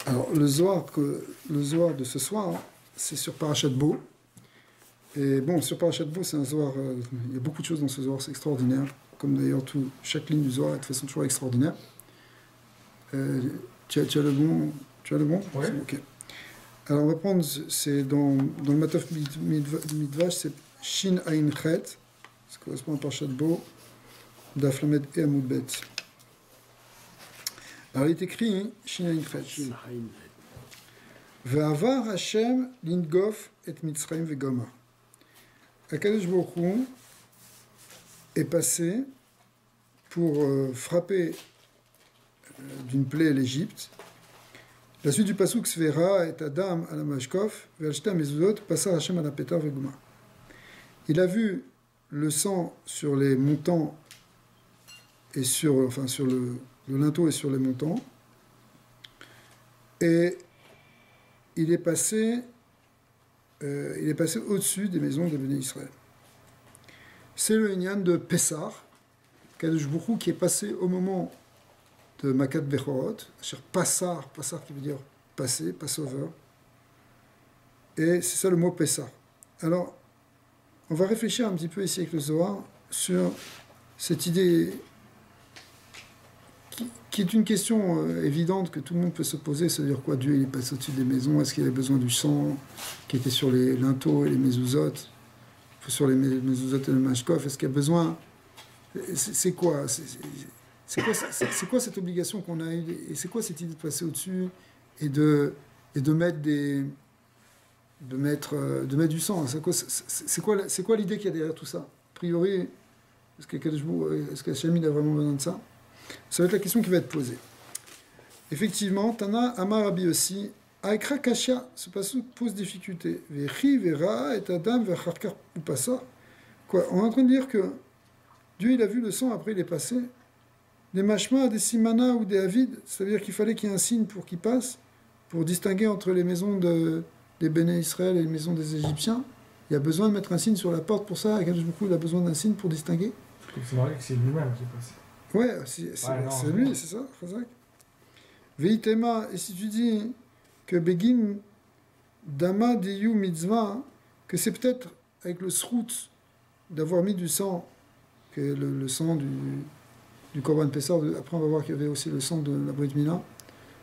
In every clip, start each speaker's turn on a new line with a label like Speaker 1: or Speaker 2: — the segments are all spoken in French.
Speaker 1: Alors, le Zohar de ce soir, c'est sur Parashat Bo. Et bon, sur Parashat Bo, c'est un Zohar, il y a beaucoup de choses dans ce Zohar, c'est extraordinaire. Comme d'ailleurs, chaque ligne du Zohar est de façon toujours extraordinaire. Tu as le bon? Tu as le bon?
Speaker 2: Oui.
Speaker 1: Ok. Alors, on va prendre, c'est dans le Matov Midvash, c'est Shin Ain Chet, ça correspond à Parashat Bo, Daf Lamed et Amud Bet. Alors, il est écrit Shin Ain Chet. Ve'avar Hashem lingof et Mitzrayim ve'Goma. Akadosh Baruch Hu est passé pour frapper d'une plaie l'Égypte. La suite du pasuk Svera et Adam à la Mashkof, ve'alshta mezuzot, passar Hashem à la Petar ve'Goma. Il a vu le sang sur les montants et sur le linteau et sur les montants, et il est passé au-dessus des maisons des Béné Israël. C'est le Inyan de Pessar, Kadosh Baruch Hu, qui est passé au moment de Makat Bechorot, Passar qui veut dire passer, Passover, et c'est ça le mot Pessar. Alors, on va réfléchir un petit peu ici avec le Zohar sur cette idée qui est une question évidente que tout le monde peut se poser, c'est-à-dire quoi, Dieu il est passé au-dessus des maisons, est-ce qu'il avait besoin du sang qui était sur les linteaux et les mezuzot, sur les mezuzot et le mashkof, est-ce qu'il y a besoin, c'est quoi cette obligation qu'on a eue, et c'est quoi cette idée de passer au-dessus et de mettre du sang, c'est quoi l'idée qu'il y a derrière tout ça? A priori, est-ce qu'Hachem a vraiment besoin de ça? Ça va être la question qui va être posée. Effectivement, Tana Amar Rabbi aussi, Aekra Kasha, ce passage pose difficulté. Vechi, Vera, et Adam, Vecharkar ou Passa. Quoi? On est en train de dire que Dieu il a vu le sang, après il est passé. Des mashma, des simana ou des avides, c'est-à-dire qu'il fallait qu'il y ait un signe pour qu'il passe, pour distinguer entre les maisons des Béné Israël et les maisons des Égyptiens. Il y a besoin de mettre un signe sur la porte pour ça, et il a besoin d'un signe pour distinguer.
Speaker 2: C'est marrant que c'est lui-même qui est passé.
Speaker 1: Ouais, c'est lui, c'est ça, Chazak. Veitema, et si tu dis que Begin Dama Diyu Mitzvah, que c'est peut-être avec le srout d'avoir mis du sang, que le sang du Korban Pessah, après on va voir qu'il y avait aussi le sang de la Brit Mila,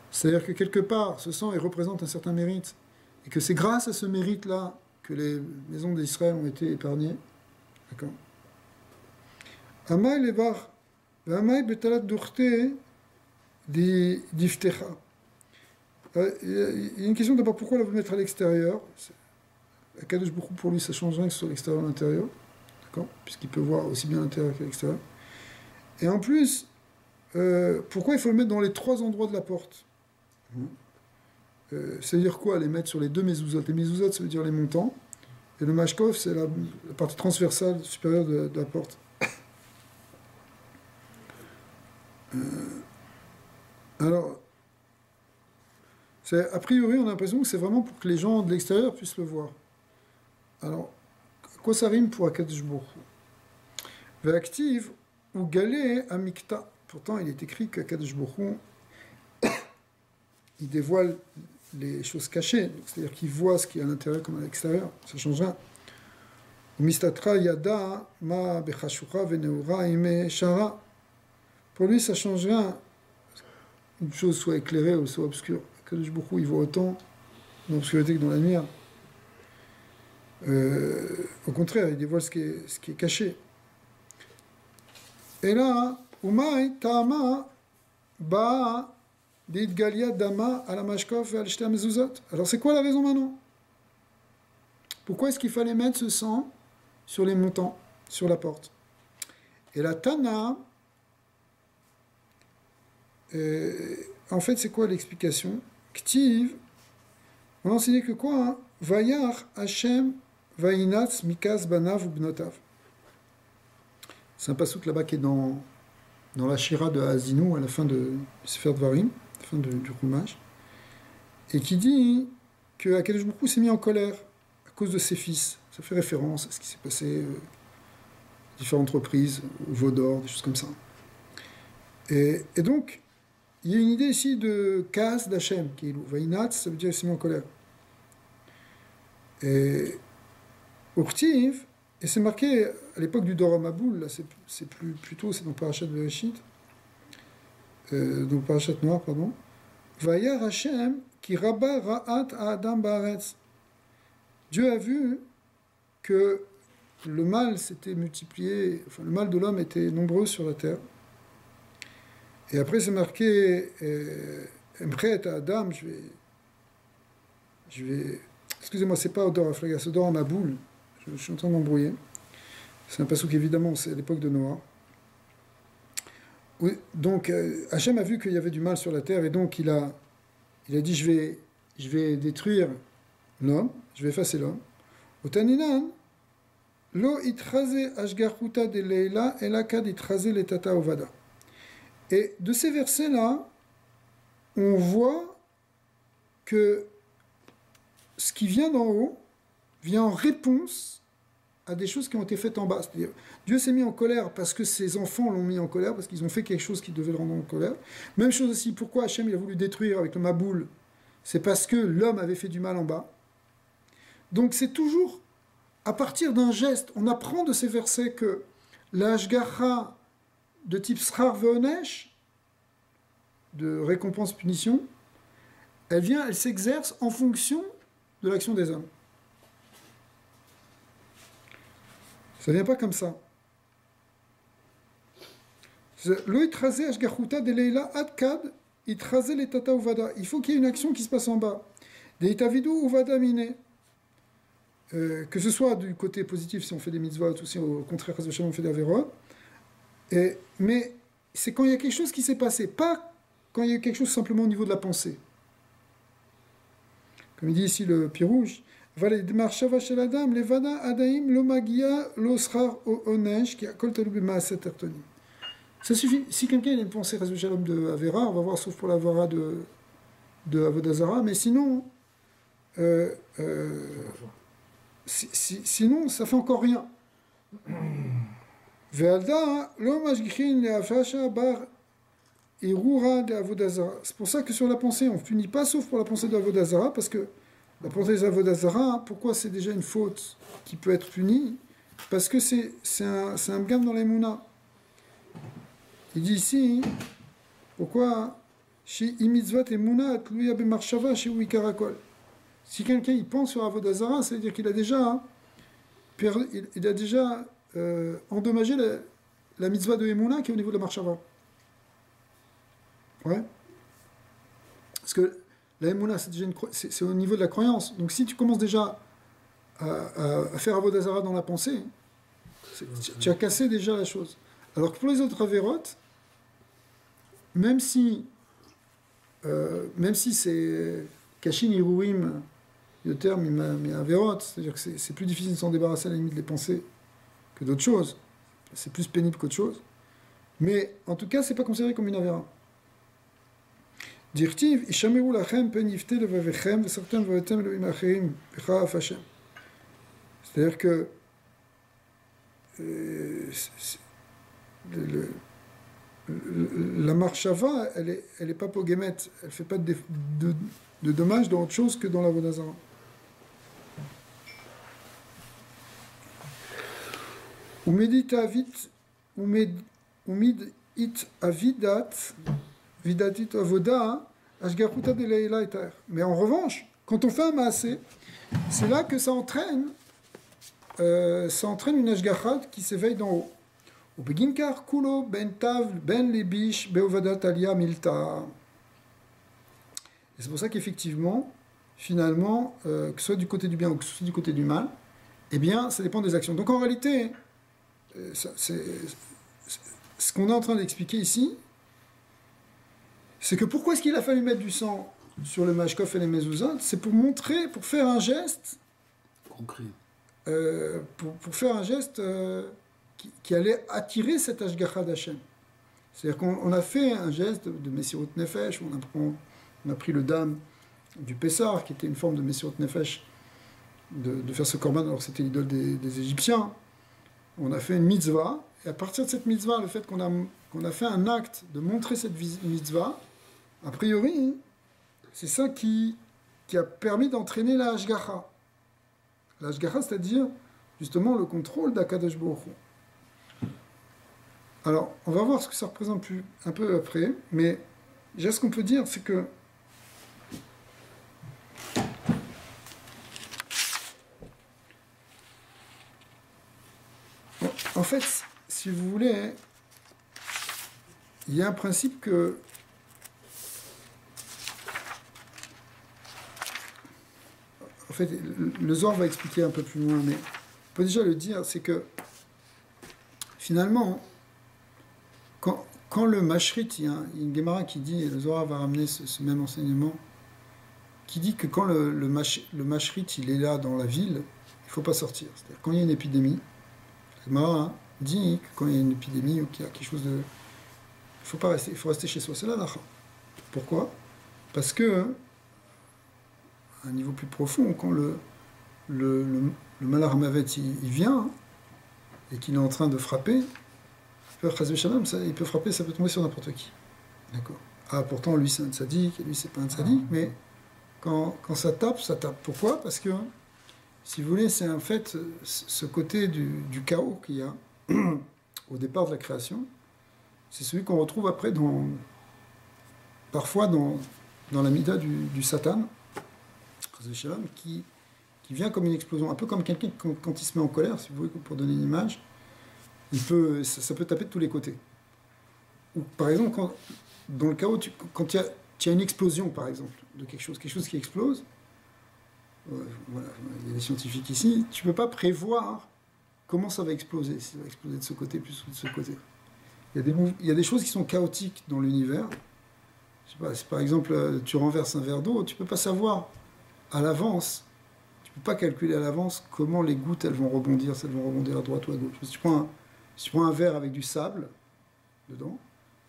Speaker 1: c'est-à-dire que quelque part, ce sang il représente un certain mérite, et que c'est grâce à ce mérite-là que les maisons d'Israël ont été épargnées. D'accord. Amay Levar. Il y a une question d'abord, pourquoi le mettre à l'extérieur? Akadosh Baruch Hu, pour lui ça change rien que ce soit à l'extérieur ou à l'intérieur, d'accord, puisqu'il peut voir aussi bien à l'intérieur qu'à l'extérieur. Et en plus, pourquoi il faut le mettre dans les trois endroits de la porte? C'est-à-dire quoi, les mettre sur les deux mezuzot? Les mezuzot, ça veut dire les montants, et le mashkov, c'est la partie transversale supérieure de la porte. Alors, a priori, on a l'impression que c'est vraiment pour que les gens de l'extérieur puissent le voir. Alors, à quoi ça rime pour Akadosh Baruch Hu? Ve'aktiv ou galé amikta. Pourtant, il est écrit qu'Akadosh Baruch Hu, il dévoile les choses cachées, c'est-à-dire qu'il voit ce qui est à l'intérieur comme à l'extérieur. Ça change rien. Mistatra yada ma bechashucha veneura ime shara. Pour lui, ça ne change rien. Une chose soit éclairée ou soit obscure. Kadosh Baruch Hu, il voit autant dans l'obscurité que dans la lumière. Au contraire, il dévoile ce qui est caché. Et là, Umay Ta'ama Ba D'Idgalia Dama à la Mashkof et à l'Shter Mezuzot. Alors, c'est quoi la raison maintenant? Pourquoi est-ce qu'il fallait mettre ce sang sur les montants, sur la porte? Et la Tana. En fait, c'est quoi l'explication? Ktiv, on a enseigné que quoi? Vayar Hashem Vayinatz Mikas Banav ou Bnotav. C'est un passouk là-bas qui est dans la Shira de Hazinou, à la fin de Sefer Dvarim, à la fin du Chumash, et qui dit que Akadosh Baruch Hu s'est mis en colère à cause de ses fils. Ça fait référence à ce qui s'est passé, différentes reprises, au veau d'or, des choses comme ça. Et donc, il y a une idée ici de Kaas d'Hachem, qui est Vainat, ça veut dire qu'il s'est mis en colère. Et Urtiv, et c'est marqué à l'époque du Dor HaMaboul, là c'est plutôt, c'est dans Parashat Bereshit, donc Parashat Noir, pardon. Vayar Hachem qui rabba ra'at Adam ba'aretz. Dieu a vu que le mal s'était multiplié, enfin le mal de l'homme était nombreux sur la terre. Et après c'est marqué Emchet à Adam, je vais excusez-moi, c'est pas Odor Aflaga, c'est Odor Maboul. Je suis en train de m'embrouiller. C'est un passouk évidemment, c'est à l'époque de Noah. Oui, donc Hachem a vu qu'il y avait du mal sur la terre et donc il a dit je vais détruire l'homme, je vais effacer l'homme. Otaninan lo itraze ashgachuta de leila elakad itraze letata ovada. Et de ces versets là, on voit que ce qui vient d'en haut vient en réponse à des choses qui ont été faites en bas. C'est-à-dire, Dieu s'est mis en colère parce que ses enfants l'ont mis en colère, parce qu'ils ont fait quelque chose qui devait le rendre en colère. Même chose aussi, pourquoi Hachem il a voulu détruire avec le Maboul? C'est parce que l'homme avait fait du mal en bas. Donc c'est toujours à partir d'un geste, on apprend de ces versets que la Hashgacha de type Srar Veonesh, de récompense-punition, elle s'exerce en fonction de l'action des hommes. Ça ne vient pas comme ça. Il faut qu'il y ait une action qui se passe en bas. Que ce soit du côté positif si on fait des mitzvot ou si au contraire on fait des averot. Mais c'est quand il y a quelque chose qui s'est passé, pas quand il y a quelque chose simplement au niveau de la pensée. Comme il dit ici le Pirouge, ça suffit. Si quelqu'un a une pensée Shalom de Avera, on va voir sauf pour l'Avera de Avodazara, mais sinon, sinon ça fait encore rien. C'est pour ça que sur la pensée, on ne punit pas sauf pour la pensée de Avodazara, parce que la pensée d'Avodazara, pourquoi c'est déjà une faute qui peut être punie? Parce que c'est un gamme dans les Mouna. Il dit ici, pourquoi si quelqu'un il pense sur Avodazara, ça veut dire qu'il a déjà, endommagé la mitzvah de Emouna qui est au niveau de la Marshava. Ouais. Parce que la Emouna, c'est au niveau de la croyance. Donc si tu commences déjà à faire Avodazara dans la pensée, tu as cassé déjà la chose. Alors que pour les autres Avérotes, même si c'est Kashin Iruim, le terme mais Avérote, c'est-à-dire que c'est plus difficile de s'en débarrasser à la limite des pensées que d'autres choses. C'est plus pénible qu'autre chose. Mais en tout cas, c'est pas considéré comme une Avéra. Dirtiv, Ishameru lachem pen yifte levavechem v'sartem v'otem elohim acherim b'cha'af Hashem. C'est-à-dire que la marshava, elle est pas poguémet, elle fait pas de dommages dans autre chose que dans la Vodazara. Umid it avidat vidatit avoda ashgachuta de leila etar. Mais en revanche, quand on fait un maasé, c'est là que ça entraîne une ashgachat qui s'éveille d'en haut. Ubeginkar kulo ben tav ben lebish beovadat alia milta. Et c'est pour ça qu'effectivement, finalement, que ce soit du côté du bien ou que ce soit du côté du mal, eh bien, ça dépend des actions. Donc en réalité, ce qu'on est en train d'expliquer ici, c'est que pourquoi est-ce qu'il a fallu mettre du sang sur le mashkof et les mezuzot? C'est pour montrer, pour faire un geste
Speaker 3: concret,
Speaker 1: pour faire un geste qui allait attirer cet ashgacha d'Hachem. C'est-à-dire qu'on a fait un geste de Messirut Nefesh, on a pris le dam du Pessar, qui était une forme de Messirut Nefesh, de faire ce korban, alors c'était l'idole des Égyptiens. On a fait une mitzvah, et à partir de cette mitzvah, le fait qu'on a fait un acte de montrer cette mitzvah, A priori, c'est ça qui a permis d'entraîner la Hashgacha. La Hashgacha, c'est-à-dire justement le contrôle d'Akadosh Baruch Hu. Alors, on va voir ce que ça représente un peu après, mais déjà ce qu'on peut dire, c'est que en fait, si vous voulez, il y a un principe que en fait, le Zohar va expliquer un peu plus loin, mais on peut déjà le dire, c'est que finalement, quand le Mashrit, il y a une Gemara qui dit, et le Zohar va ramener ce même enseignement, qui dit que quand le Mashrit, il est là dans la ville, il ne faut pas sortir. C'est-à-dire quand il y a une épidémie, la Gemara dit que quand il y a une épidémie ou qu'il y a quelque chose de... Il faut pas rester, il faut rester chez soi. C'est là l'Acha. Pourquoi? Parce que, à un niveau plus profond, quand le Malach Mavet il vient et qu'il est en train de frapper, il peut frapper, ça peut tomber sur n'importe qui. D'accord. Ah, pourtant, lui c'est un tzaddik, et lui c'est pas un tzaddik, mais quand ça tape, ça tape. Pourquoi? Parce que, si vous voulez, c'est en fait ce côté du chaos qu'il y a au départ de la création, c'est celui qu'on retrouve après parfois dans la mida du Satan, qui vient comme une explosion, un peu comme quelqu'un quand il se met en colère, si vous voulez, pour donner une image, ça peut taper de tous les côtés. Ou par exemple, dans le chaos, quand il y a une explosion, par exemple, de quelque chose qui explose, voilà, il y a des scientifiques ici, tu ne peux pas prévoir comment ça va exploser, si ça va exploser de ce côté plus ou de ce côté. Il y a des choses qui sont chaotiques dans l'univers. Je sais pas, si par exemple tu renverses un verre d'eau, tu ne peux pas savoir à l'avance, tu ne peux pas calculer à l'avance comment les gouttes elles vont rebondir, si elles vont rebondir à droite ou à gauche. Si tu prends un verre avec du sable dedans,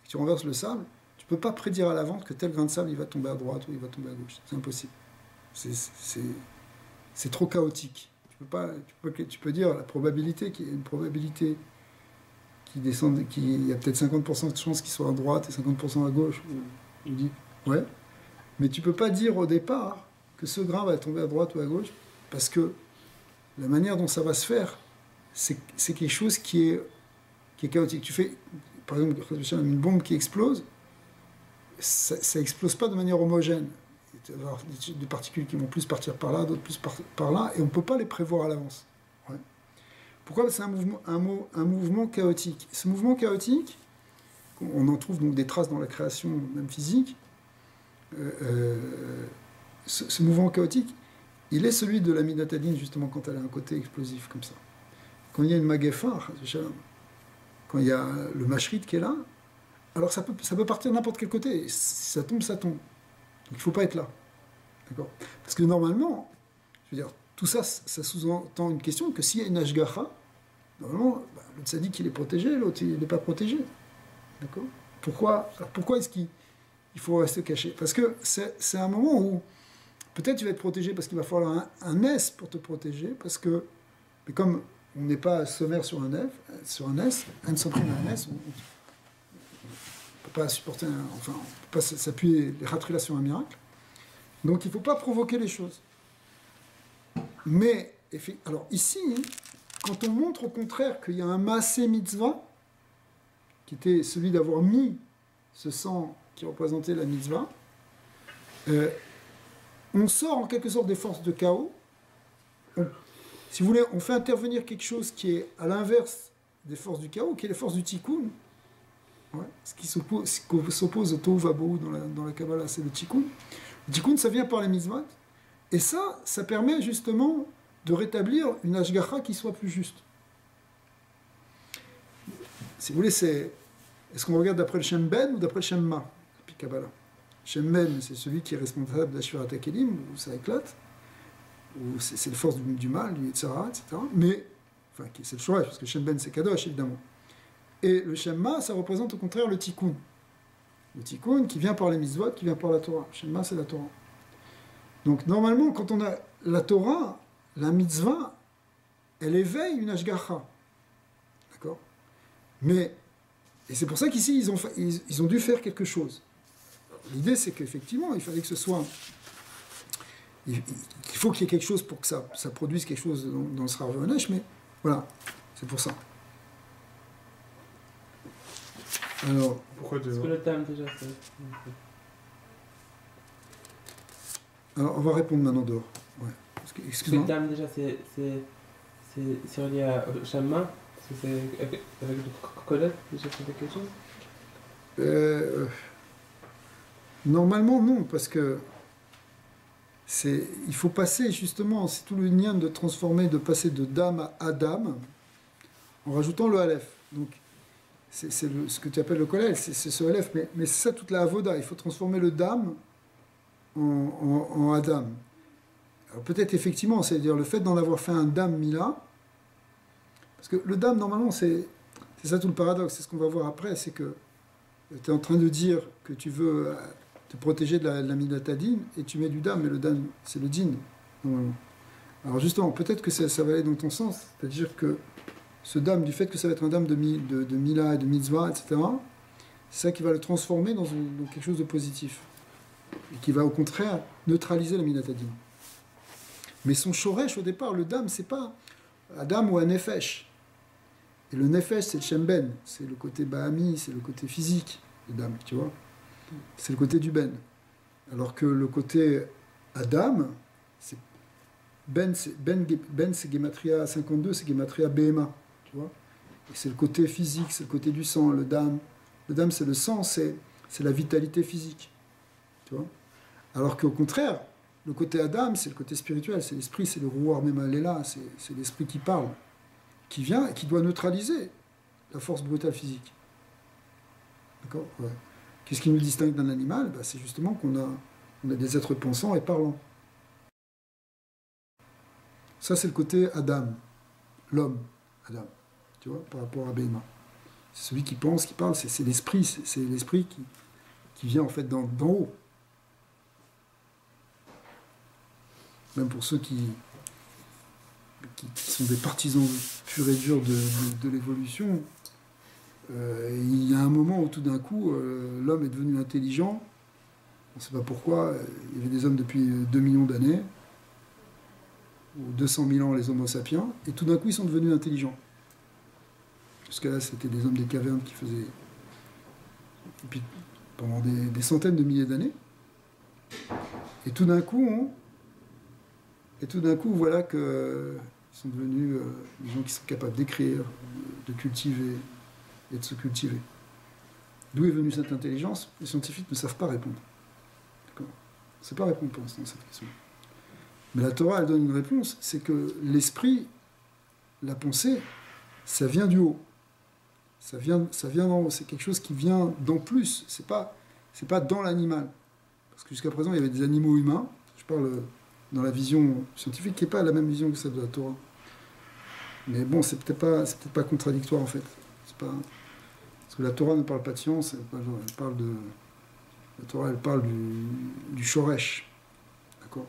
Speaker 1: et que tu renverses le sable, tu ne peux pas prédire à l'avance que tel grain de sable il va tomber à droite ou il va tomber à gauche. C'est impossible. C'est trop chaotique. Tu peux dire la probabilité qu'il y a une probabilité qui descend, il y a peut-être 50% de chances qu'il soit à droite et 50% à gauche. Je dis, ouais. Mais tu ne peux pas dire au départ que ce grain va tomber à droite ou à gauche, parce que la manière dont ça va se faire, c'est quelque chose qui est chaotique. Tu fais, par exemple, une bombe qui explose, ça explose pas de manière homogène. Il va y avoir des particules qui vont plus partir par là, d'autres plus par là, et on ne peut pas les prévoir à l'avance. Ouais. Pourquoi? C'est un mouvement chaotique. Ce mouvement chaotique, on en trouve donc des traces dans la création, même physique. Ce mouvement chaotique, il est celui de la midatadine, justement, quand elle a un côté explosif comme ça. Quand il y a une magefa, quand il y a le mashrit qui est là, alors ça peut partir de n'importe quel côté. Si ça tombe, ça tombe. Donc il ne faut pas être là. D'accord? Parce que normalement, je veux dire, tout ça, ça sous-entend une question que s'il y a une hashgacha, normalement, le tzaddik il est protégé, l'autre il n'est pas protégé. D'accord? Pourquoi est-ce qu'il faut rester caché? Parce que c'est un moment où peut-être tu vas être protégé parce qu'il va falloir un S pour te protéger, parce que, mais comme on n'est pas sommaire sur un S, un sommaire un S, on ne peut pas supporter, on peut pas s'appuyer les rattraper sur un miracle. Donc il ne faut pas provoquer les choses. Mais, alors ici, quand on montre au contraire qu'il y a un maasé mitzvah, qui était celui d'avoir mis ce sang qui représentait la mitzvah, on sort en quelque sorte des forces de chaos. Si vous voulez, on fait intervenir quelque chose qui est à l'inverse des forces du chaos, qui est les forces du tikkun. Ouais, ce qui s'oppose au tohu vabou dans la Kabbalah, c'est le tikkun. Le tikkun, ça vient par les mitzvot. Et ça permet justement de rétablir une hashgacha qui soit plus juste. Si vous voulez, est-ce qu'on regarde d'après le Shem Ben ou d'après le Shem Ma, puis Kabbalah? Shem Ben, c'est celui qui est responsable de la Shvirat HaKelim, où ça éclate, où c'est la force du mal, du Yetzirah, etc. Mais, enfin, c'est le Shoresh, parce que Shem Ben, c'est Kadosh, évidemment. Et le Shem Ma, ça représente au contraire le Tikkun. Le Tikkun qui vient par les mitzvot, qui vient par la Torah. Shem Ma, c'est la Torah. Donc, normalement, quand on a la Torah, la mitzvah, elle éveille une hashgacha. D'accord? Mais, et c'est pour ça qu'ici, ils ont dû faire quelque chose. l'idée, c'est qu'effectivement, il fallait que ce soit... Il faut qu'il y ait quelque chose pour que ça produise quelque chose dans le Srar Vanesh, mais voilà, c'est pour ça. Alors...
Speaker 2: Pourquoi
Speaker 3: Est-ce que le thème déjà c'est...
Speaker 1: Alors, on va répondre maintenant dehors. Ouais.
Speaker 3: Est-ce que le thème déjà c'est relié à Shamma? Est-ce que c'est avec le Kolet déjà c'est quelque chose?
Speaker 1: Normalement, non, parce que il faut passer justement, c'est tout le lien de transformer, de passer de Dam à Adam en rajoutant le Aleph. Donc, c'est ce que tu appelles le Kollel, c'est ce Aleph, mais c'est ça toute la Avoda. Il faut transformer le Dam en Adam. Alors peut-être effectivement, c'est-à-dire le fait d'en avoir fait un Dam Mila, parce que le Dam, normalement, c'est ça tout le paradoxe, c'est ce qu'on va voir après, c'est que tu es en train de dire que tu veux te protéger de la Midatadine, et tu mets du Dam, mais le Dam, c'est le Din, normalement. Alors justement, peut-être que ça va aller dans ton sens, c'est-à-dire que ce Dam, du fait que ça va être un Dam de Mila et de Mitzvah, etc., c'est ça qui va le transformer dans quelque chose de positif, et qui va au contraire neutraliser la Midatadine. Mais son Shoresh, au départ, le Dam, c'est pas Adam ou un Nefesh. Et le Nefesh, c'est le Shemben, c'est le côté Bahami, c'est le côté physique, le Dam, tu vois. C'est le côté du Ben. Alors que le côté Adam, c'est Ben, c'est Gematria 52, c'est Gematria BMA, tu vois. Et c'est le côté physique, c'est le côté du sang, le Dam. Le Dam, c'est le sang, c'est la vitalité physique, tu vois. Alors qu'au contraire, le côté Adam, c'est le côté spirituel, c'est l'esprit, c'est le Ruach Memalela, c'est l'esprit qui parle, qui vient et qui doit neutraliser la force brutale physique. D'accord? Ouais. Qu'est-ce qui nous distingue d'un animal? C'est justement qu'on a des êtres pensants et parlants. Ça, c'est le côté Adam, l'homme, Adam, tu vois, par rapport à Béma. C'est celui qui pense, qui parle, c'est l'esprit, qui vient en fait d'en haut. Même pour ceux qui sont des partisans purs et durs de l'évolution, il y a un moment où tout d'un coup, l'homme est devenu intelligent. On ne sait pas pourquoi. Il y avait des hommes depuis 2 millions d'années, ou 200 000 ans les Homo sapiens, et tout d'un coup, ils sont devenus intelligents. Jusqu'à là, c'était des hommes des cavernes qui faisaient... Et puis, pendant des centaines de milliers d'années. Et tout d'un coup, voilà qu'ils sont devenus des gens qui sont capables d'écrire, de cultiver et de se cultiver. D'où est venue cette intelligence? Les scientifiques ne savent pas répondre. D'accord? On ne sait pas répondre pour l'instant à cette question. Mais la Torah, elle donne une réponse, c'est que l'esprit, la pensée, ça vient du haut. Ça vient d'en haut. C'est quelque chose qui vient d'en plus. C'est pas dans l'animal. Parce que jusqu'à présent, il y avait des animaux humains. Je parle dans la vision scientifique, qui n'est pas la même vision que celle de la Torah. Mais bon, c'est peut-être pas contradictoire, en fait. Parce que la Torah ne parle pas de science, la Torah, elle parle du Shoresh. D'accord?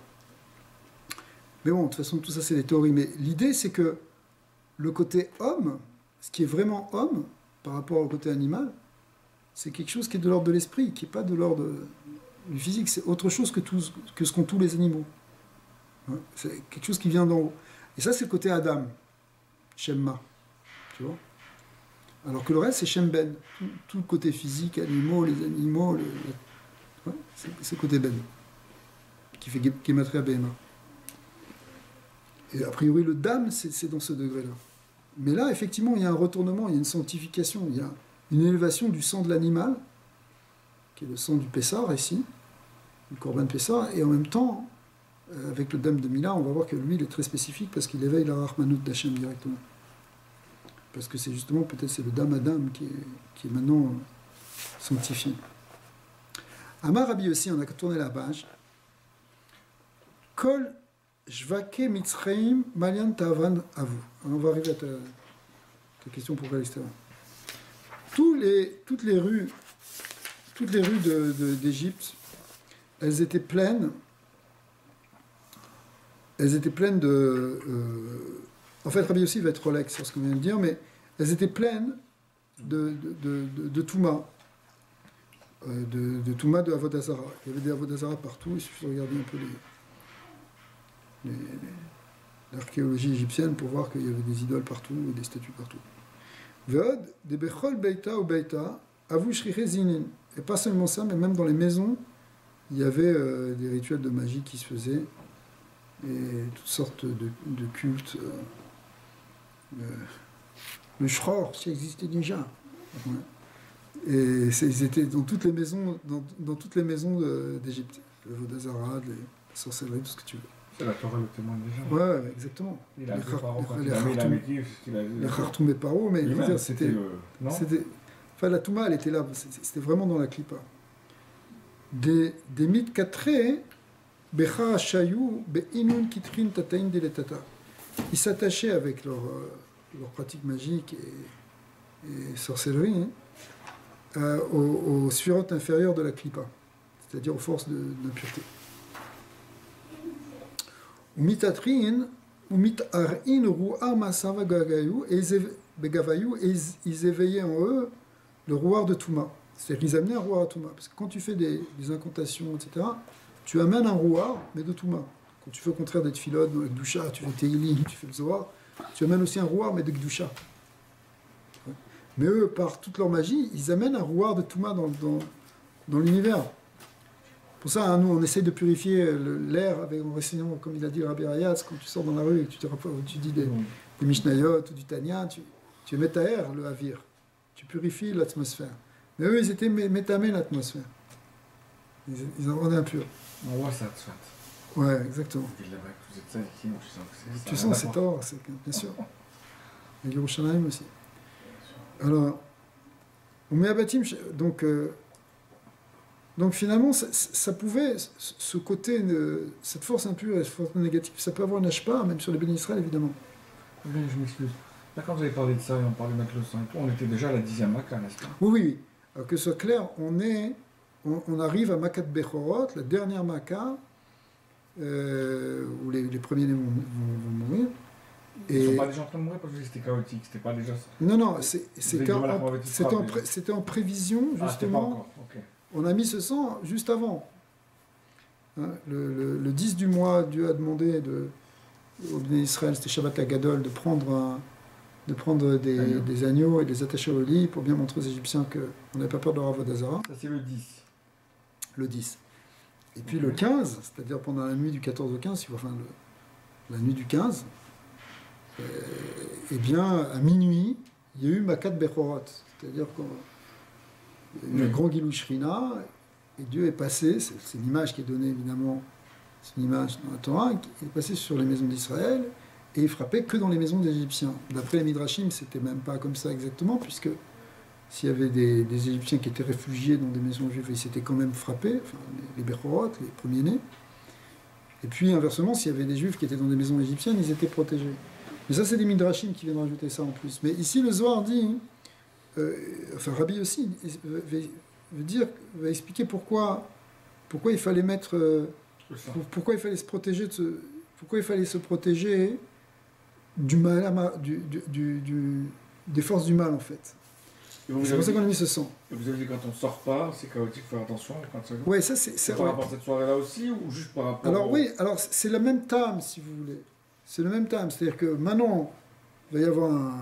Speaker 1: Mais bon, de toute façon, tout ça, c'est des théories. Mais l'idée, c'est que le côté homme, ce qui est vraiment homme, par rapport au côté animal, c'est quelque chose qui est de l'ordre de l'esprit, qui n'est pas de l'ordre du physique. C'est autre chose que ce qu'ont tous les animaux. C'est quelque chose qui vient d'en haut. Et ça, c'est le côté Adam, Shemma. Tu vois? Alors que le reste, c'est Shemben. Tout le côté physique, animaux, les animaux, c'est le côté Ben, qui fait Gematria BMA. Et a priori, le Dam, c'est dans ce degré-là. Mais là, effectivement, il y a un retournement, il y a une sanctification, il y a une élévation du sang de l'animal, qui est le sang du Pessar, ici, du Korban Pessar, et en même temps, avec le Dam de Mila, on va voir que lui, il est très spécifique parce qu'il éveille la Rahmanout d'Hachem directement. Parce que c'est justement, peut-être, c'est le Dam Adam qui est maintenant sanctifié. Amar Rabbi aussi, on a tourné la page. Kol Jvake Mitzraim Malian Tavan Avu. On va arriver à ta question pour Calistera. Toutes les rues d'Égypte, elles étaient pleines de... en fait, Rabbi Yossi va être relax sur ce qu'on vient de dire, mais elles étaient pleines de Touma. de Touma de Avodazara. Il y avait des Avodazara partout, il suffit de regarder un peu l'archéologie égyptienne pour voir qu'il y avait des idoles partout et des statues partout. Veod, des Bechol Beita ou Beita, Avu Shriche Zinin. Et pas seulement ça, mais même dans les maisons, il y avait des rituels de magie qui se faisaient et toutes sortes de cultes. Le Shror, ça existait déjà. Ouais. Et ils étaient dans toutes les maisons, dans toutes les maisons d'Égypte. Le Vodazara, les sorcelleries, tout ce que tu veux.
Speaker 2: C'est la Torah le témoigne déjà.
Speaker 1: Ouais, exactement.
Speaker 2: Il a
Speaker 1: Les
Speaker 2: fait Paro quand
Speaker 1: les
Speaker 2: il a mis la
Speaker 1: Khartoum-
Speaker 2: Médivh, il a vu.
Speaker 1: les Khartoum et Paro, mais je veux
Speaker 2: Lui-même,
Speaker 1: dire,
Speaker 2: c'était le. Non
Speaker 1: enfin, la Touma, elle était là, c'était vraiment dans la Klippa. Des mythes katré, Becha Shayou, Beinun Kitrin Tataïn Deletata. Ils s'attachaient avec leur pratique magique et sorcellerie aux sphirotes inférieures de la Klippa, c'est-à-dire aux forces d'impureté. Ou mitatrin, ou mitarin ru'a masava gavayou, et ils éveillaient en eux le rouard de Touma. C'est-à-dire qu'ils amenaient un rouard à Touma. Parce que quand tu fais des incantations, etc., tu amènes un rouard, mais de Touma. Quand tu fais au contraire des tfilotes, avec Gdusha, tu fais Teilim, tu fais le Zohar, tu amènes aussi un rouard, mais de Gdusha. Mais eux, par toute leur magie, ils amènent un rouard de Touma dans l'univers. Pour ça, hein, nous, on essaye de purifier l'air en récitant, comme il a dit le Rabbi Rayatz, quand tu sors dans la rue et que tu dis des Mishnayot ou du Tanya, tu émets ta air, le Havir. Tu purifies l'atmosphère. Mais eux, ils étaient métamés l'atmosphère. Ils en rendaient impurs.
Speaker 2: On voit ça, tu vois.
Speaker 1: Ouais, exactement.
Speaker 2: Il avait accusé de ça, et qui, tu sens que c'est.
Speaker 1: Tu sens, c'est tort, bien sûr. Et Yerushalayim aussi. Alors, on met à Batim, donc finalement, ça pouvait, ce côté, cette force impure et cette force négative, ça peut avoir un ashpa, même sur les bénis Israël, évidemment.
Speaker 2: Oui, je m'excuse. Là, quand vous avez parlé de ça et on parlait de mettre le sang et tout, on était déjà à la 10e Maka, n'est-ce pas?
Speaker 1: Oui. Alors que ce soit clair, on arrive à Makat Bechorot, la dernière Maka, où les premiers-nés vont mourir.
Speaker 2: Ils ne sont pas déjà en train de mourir parce que c'était chaotique, c'était pas déjà...
Speaker 1: Non, c'était en prévision, justement.
Speaker 2: Ah, c'était pas encore, ok.
Speaker 1: On a mis ce sang juste avant. Hein, le 10 du mois, Dieu a demandé au Béné Israël, c'était Shabbat Agadol, de prendre des agneaux et de les attacher au lit pour bien montrer aux Égyptiens qu'on n'avait pas peur de leur Avodazara.
Speaker 2: Ça, c'est le 10.
Speaker 1: Le 10. Et puis le 15, c'est-à-dire pendant la nuit du 14 au 15, enfin la nuit du 15, eh bien, à minuit, il y a eu Makat Bechorot, c'est-à-dire qu'il y a eu un grand Gilou Shrina, et Dieu est passé, c'est l'image qui est donnée évidemment, c'est une image dans la Torah, qui est passé sur les maisons d'Israël, et il frappait que dans les maisons des Égyptiens. D'après les Midrashim, c'était même pas comme ça exactement, puisque s'il y avait des Égyptiens qui étaient réfugiés dans des maisons juives, ils s'étaient quand même frappés, enfin, les Bechorot, les premiers-nés. Et puis inversement, s'il y avait des Juifs qui étaient dans des maisons égyptiennes, ils étaient protégés. Mais ça, c'est des Midrashim qui viennent rajouter ça en plus. Mais ici, le Zohar dit, enfin Rabbi aussi, va expliquer pourquoi il fallait mettre, pourquoi il fallait se protéger pourquoi il fallait se protéger du mal, des forces du mal en fait. C'est pour ça qu'on a mis ce sang.
Speaker 2: Vous avez dit quand on sort pas, c'est chaotique, faire attention quand ça joue.
Speaker 1: Ouais, ça c'est
Speaker 2: par rapport à cette soirée-là aussi ou juste par rapport
Speaker 1: Alors oui, alors c'est le même thème si vous voulez. C'est le même thème, c'est-à-dire que maintenant il va y avoir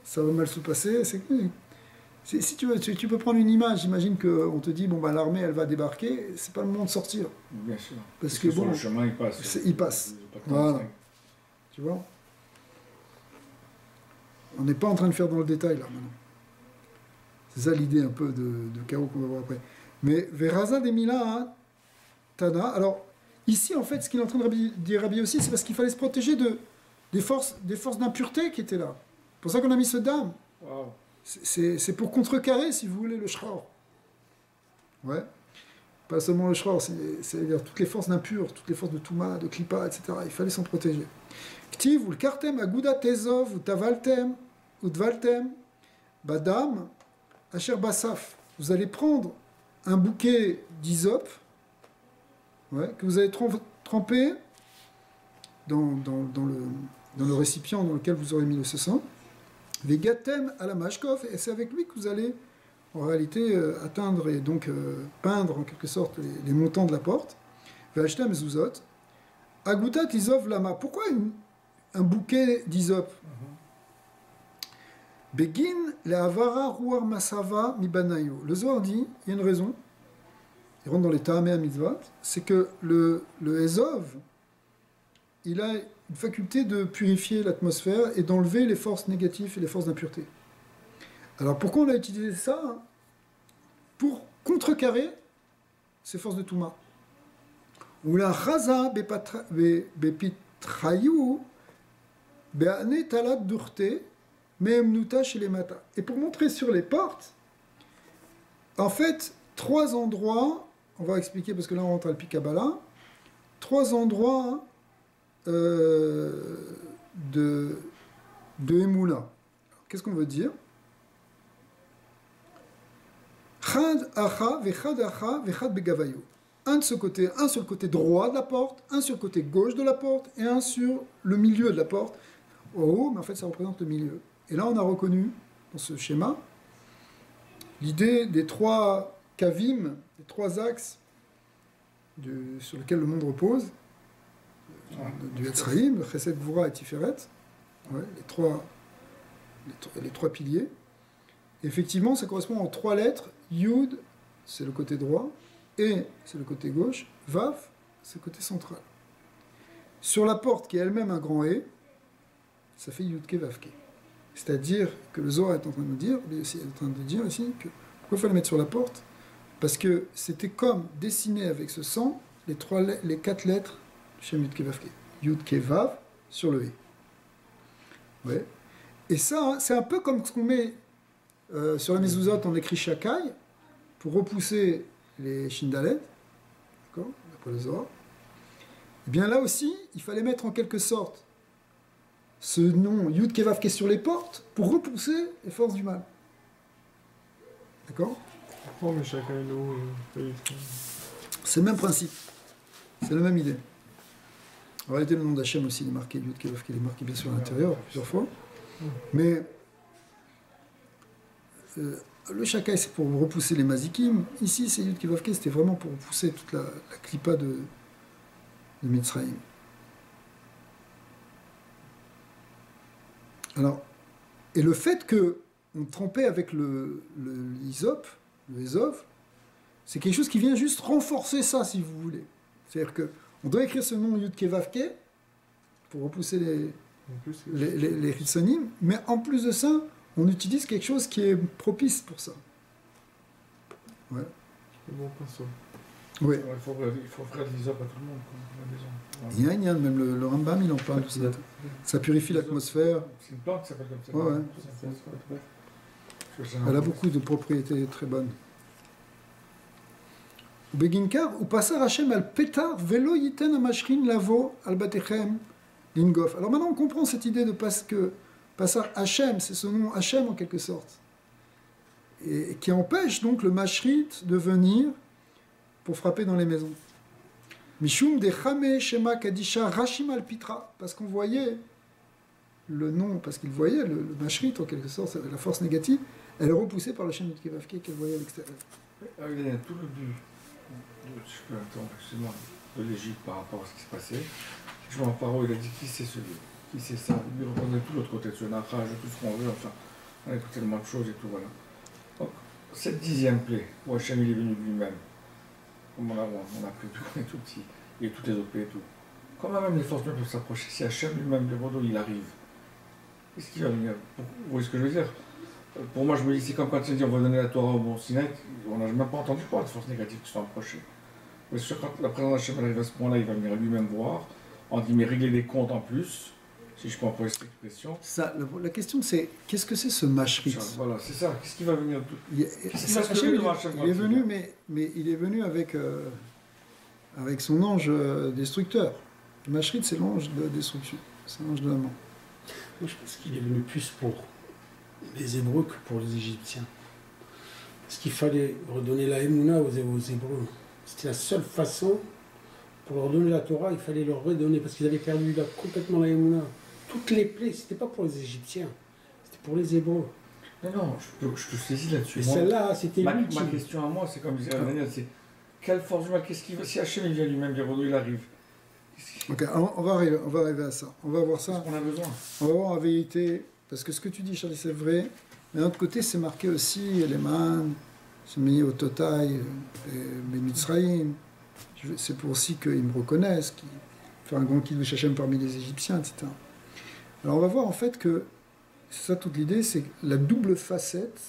Speaker 1: ça va mal se passer. Si tu veux, tu peux prendre une image. Imagine qu'on te dit bon bah l'armée elle va débarquer, c'est pas le moment de sortir.
Speaker 2: Bien sûr.
Speaker 1: Parce que bon,
Speaker 2: sur le chemin il passe.
Speaker 1: Il passe. Voilà. Tu vois. On n'est pas en train de faire dans le détail là maintenant. C'est ça l'idée un peu de chaos qu'on va voir après. Mais Veraza des Mila, Tana. Alors, ici, en fait, ce qu'il est en train de dire Rabbi aussi, c'est parce qu'il fallait se protéger des forces d'impureté qui étaient là. C'est pour ça qu'on a mis ce dame.
Speaker 2: Wow.
Speaker 1: C'est pour contrecarrer, si vous voulez, le Shror. Ouais. Pas seulement le Shror, c'est-à-dire toutes les forces d'impures, toutes les forces de Touma, de Klippa, etc. Il fallait s'en protéger. Ktiv, ou le Kartem, Aguda Tezov, ou Tavaltem, ou Dvaltem, Badam, Asher Basaf, vous allez prendre un bouquet d'hysope, que vous allez tremper dans le récipient dans lequel vous aurez mis le sang, Vegatem à la mashkov, et c'est avec lui que vous allez en réalité atteindre et donc peindre en quelque sorte les montants de la porte. Acheter un mezuzot. Agutat isov lama. Pourquoi un bouquet d'isop? Begin le'avara ruar masava mi banayo. Le Zohar dit, il y a une raison, il rentre dans les Tahamei HaMitzvot, c'est que le Ezov, il a une faculté de purifier l'atmosphère et d'enlever les forces négatives et les forces d'impureté. Alors pourquoi on a utilisé ça? Pour contrecarrer ces forces de Touma. Ou la raza bepitrayu be'ane talat durte me'emnuta chez les matas. Et pour montrer sur les portes, en fait, 3 endroits, on va expliquer parce que là on rentre à le Kabbalah, 3 endroits de Emouna. Qu'est-ce qu'on veut dire? Chad acha vechad acha vechad begavayo. Un sur le côté droit de la porte, un sur le côté gauche de la porte et un sur le milieu de la porte. Oh, mais en fait ça représente le milieu. Et là on a reconnu dans ce schéma l'idée des 3 kavim, des 3 axes sur lesquels le monde repose, du Etzraïm, le Chesed, Gvura et Tiferet, les trois piliers. Et effectivement, ça correspond aux 3 lettres. Yud, c'est le côté droit, et c'est le côté gauche, Vav, c'est le côté central. Sur la porte, qui est elle-même un grand E, ça fait Yudke Vavke. C'est-à-dire que le Zohar est en train de nous dire, lui aussi est en train de dire ici, que pourquoi il fallait mettre sur la porte? Parce que c'était comme dessiner avec ce sang les 4 lettres du Shem Yudke Vavke. Yudke Vav sur le E. Ouais. Et ça, c'est un peu comme ce qu'on met sur la mezuzot, on écrit Shakai pour repousser les Shindalet, d'accord, d'après le Zohar. Et bien là aussi, il fallait mettre en quelque sorte ce nom Yud Kevav qui est sur les portes pour repousser les forces du mal. D'accord?
Speaker 2: Pourquoi mais chacun
Speaker 1: c'est le même principe, c'est la même idée. En réalité, le nom d'Hachem aussi il est marqué Yud Kevav qui est marqué bien sûr à l'intérieur plusieurs fois, mais le Shakai c'est pour repousser les Mazikim. Ici c'est Yud Kevav c'était vraiment pour repousser toute la clipa de Mitzrayim. Alors, et le fait qu'on trempait avec le Izop, le Ezov, c'est quelque chose qui vient juste renforcer ça, si vous voulez. C'est-à-dire qu'on doit écrire ce nom Yud Kevavke pour repousser les Hitsonim, mais en plus de ça, on utilise quelque chose qui est propice pour ça. Ouais.
Speaker 2: C'est bon pinceau.
Speaker 1: Oui.
Speaker 2: Il faut offrir de l'isop à tout le monde, à la maison.
Speaker 1: Même le Rambam, il en parle, tout ça. Ça purifie l'atmosphère.
Speaker 2: C'est une plante qui s'appelle comme ça.
Speaker 1: Ouais. Elle a beaucoup de propriétés très bonnes. Beginkar, ou passar Hashem al petar velo yiten amashrin lavo al batechem lingof. Alors maintenant on comprend cette idée de que passar Hashem, c'est ce nom Hashem en quelque sorte, et qui empêche donc le mashrit de venir pour frapper dans les maisons. Mishum de chame shema kadisha rashim al pitra, parce qu'on voyait le nom, parce qu'il voyait le mashrit en quelque sorte, la force négative, elle est repoussée par le Shem Yud Kevavke qu'elle voyait à l'extérieur.
Speaker 2: Il y a tout le but. Je peux attendre, excusez-moi, de l'Égypte par rapport à ce qui se passait. Je m'en parle, il a dit qui c'est ce lieu, qui c'est ça. Il reconnaît tout l'autre côté de ce naufrage, tout ce qu'on veut, enfin, on a écouté tellement de choses et tout, voilà. Donc, cette 10e plaie, où Hachem il est venu de lui-même, comme on a appris tout, on est tout petit, et toutes les autres plaies et tout. Comment même les forces peuvent s'approcher? Si Hachem lui-même, le Bordeaux, il arrive, qu'est-ce qu'il va venir? Vous voyez ce que je veux dire? Pour moi, je me dis, c'est comme quand il dit on va donner la Torah au Mont Sinaï, on n'a même pas entendu parler de forces négatives qui sont approchées. Mais sûr, quand la présence d'Hachem arrive à ce point-là, il va venir lui-même voir, on dit, mais régler des comptes en plus, si je peux employer cette expression.
Speaker 1: Ça, la question c'est, qu'est-ce que c'est ce mashrit?
Speaker 2: Voilà, c'est ça, qu'est-ce qui va venir?
Speaker 1: Il est venu, mais il est venu avec son ange destructeur. Le mashrit, c'est l'ange de destruction, c'est l'ange de la mort.
Speaker 4: Moi, je pense qu'il est venu plus pour les Hébreux que pour les Égyptiens. Parce qu'il fallait redonner la Emouna aux Hébreux. C'était la seule façon, pour leur donner la Torah, il fallait leur redonner, parce qu'ils avaient perdu complètement la Emouna. Toutes les plaies, c'était pas pour les Égyptiens, c'était pour les Hébreux.
Speaker 2: Non, je te saisis là-dessus.
Speaker 4: Et
Speaker 2: Moi,
Speaker 4: celle-là, c'était
Speaker 2: ma
Speaker 4: l'ultime.
Speaker 2: question à moi, c'est comme disait Daniel, c'est quelle force du mal, qu'est-ce qu'il va, si Hachem il vient lui-même dire, il arrive,
Speaker 1: Ok, alors on va arriver à ça. On va voir ça.
Speaker 2: qu'est-ce qu'on a besoin?
Speaker 1: On va voir en vérité, parce que ce que tu dis, Charlie, c'est vrai. Mais d'un autre côté, c'est marqué aussi, les man, c'est mis au Totaï, les Mitzraïm. C'est pour aussi qu'ils me reconnaissent, qu'ils font un grand kill de Hachem parmi les Égyptiens, etc. Alors on va voir en fait que, c'est ça toute l'idée, c'est la double facette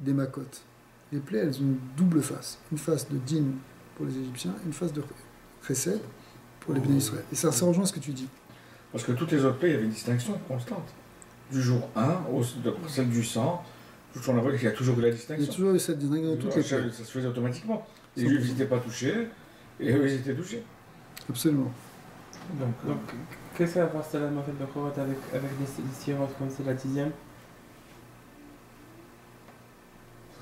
Speaker 1: des Makot. Les plaies, elles ont une double face. Une face de din pour les Égyptiens, une face de chesed pour les Béné Israël. Et ça rejoint ce que tu dis.
Speaker 2: Parce que toutes les autres pays, il y avait une distinction constante. Du jour 1, celle du sang, il y a toujours eu la
Speaker 1: Il y a
Speaker 2: distinction.
Speaker 1: toujours eu cette distinction dans toutes les
Speaker 2: Ça
Speaker 1: plaies.
Speaker 2: se faisait automatiquement. Les Juifs n'étaient pas touchés, et eux, ils étaient touchés.
Speaker 1: Absolument.
Speaker 3: Donc, qu'est-ce qu'elle va faire Salam en fait de Korot avec les sirotes comme c'est la 10e?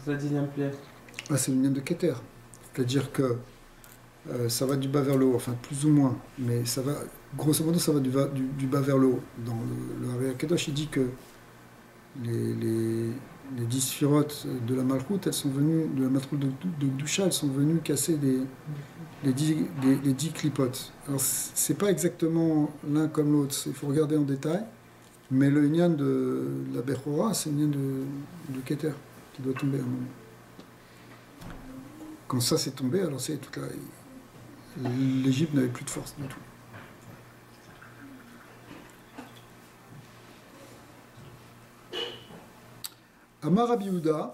Speaker 3: C'est la 10e plaie.
Speaker 1: Ah, c'est une ligne de Keter. C'est-à-dire que ça va du bas vers le haut, enfin plus ou moins, mais ça va, grosso modo, ça va du bas vers le haut. Dans le Hari Kadosh, il dit que les 10 sphirotes de la Malchut, elles sont venues, de la Malchut de Gdusha, elles sont venues casser les 10 clipotes. Alors, c'est pas exactement l'un comme l'autre, il faut regarder en détail, mais le Inyan de la Bechora, c'est le Inyan de Keter, qui doit tomber à un moment. Quand ça s'est tombé, alors c'est toute la... l'Égypte n'avait plus de force du tout. Amar Rabbi Yehuda,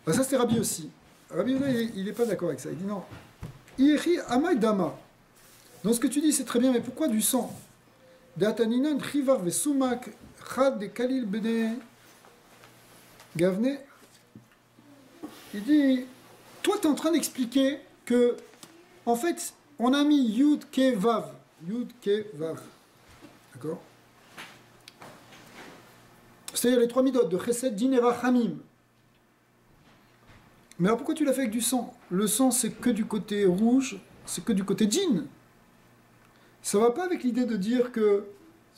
Speaker 1: ça c'était Rabbi aussi. Rabbi Yehuda, il n'est pas d'accord avec ça. Il dit non. Iri Amay Dama. Dans ce que tu dis, c'est très bien, mais pourquoi du sang? D'Ataninan Chivar Vesumak Chad de Kalil Bene Gavne. Il dit, toi tu es en train d'expliquer que, en fait, on a mis Yud Ke Vav. Yud Ke Vav. D'accord? C'est-à-dire les 3 midot de Chesed, Din et Rachamim. Mais alors pourquoi tu l'as fait avec du sang? Le sang, c'est que du côté rouge, c'est que du côté Din. Ça va pas avec l'idée de dire que,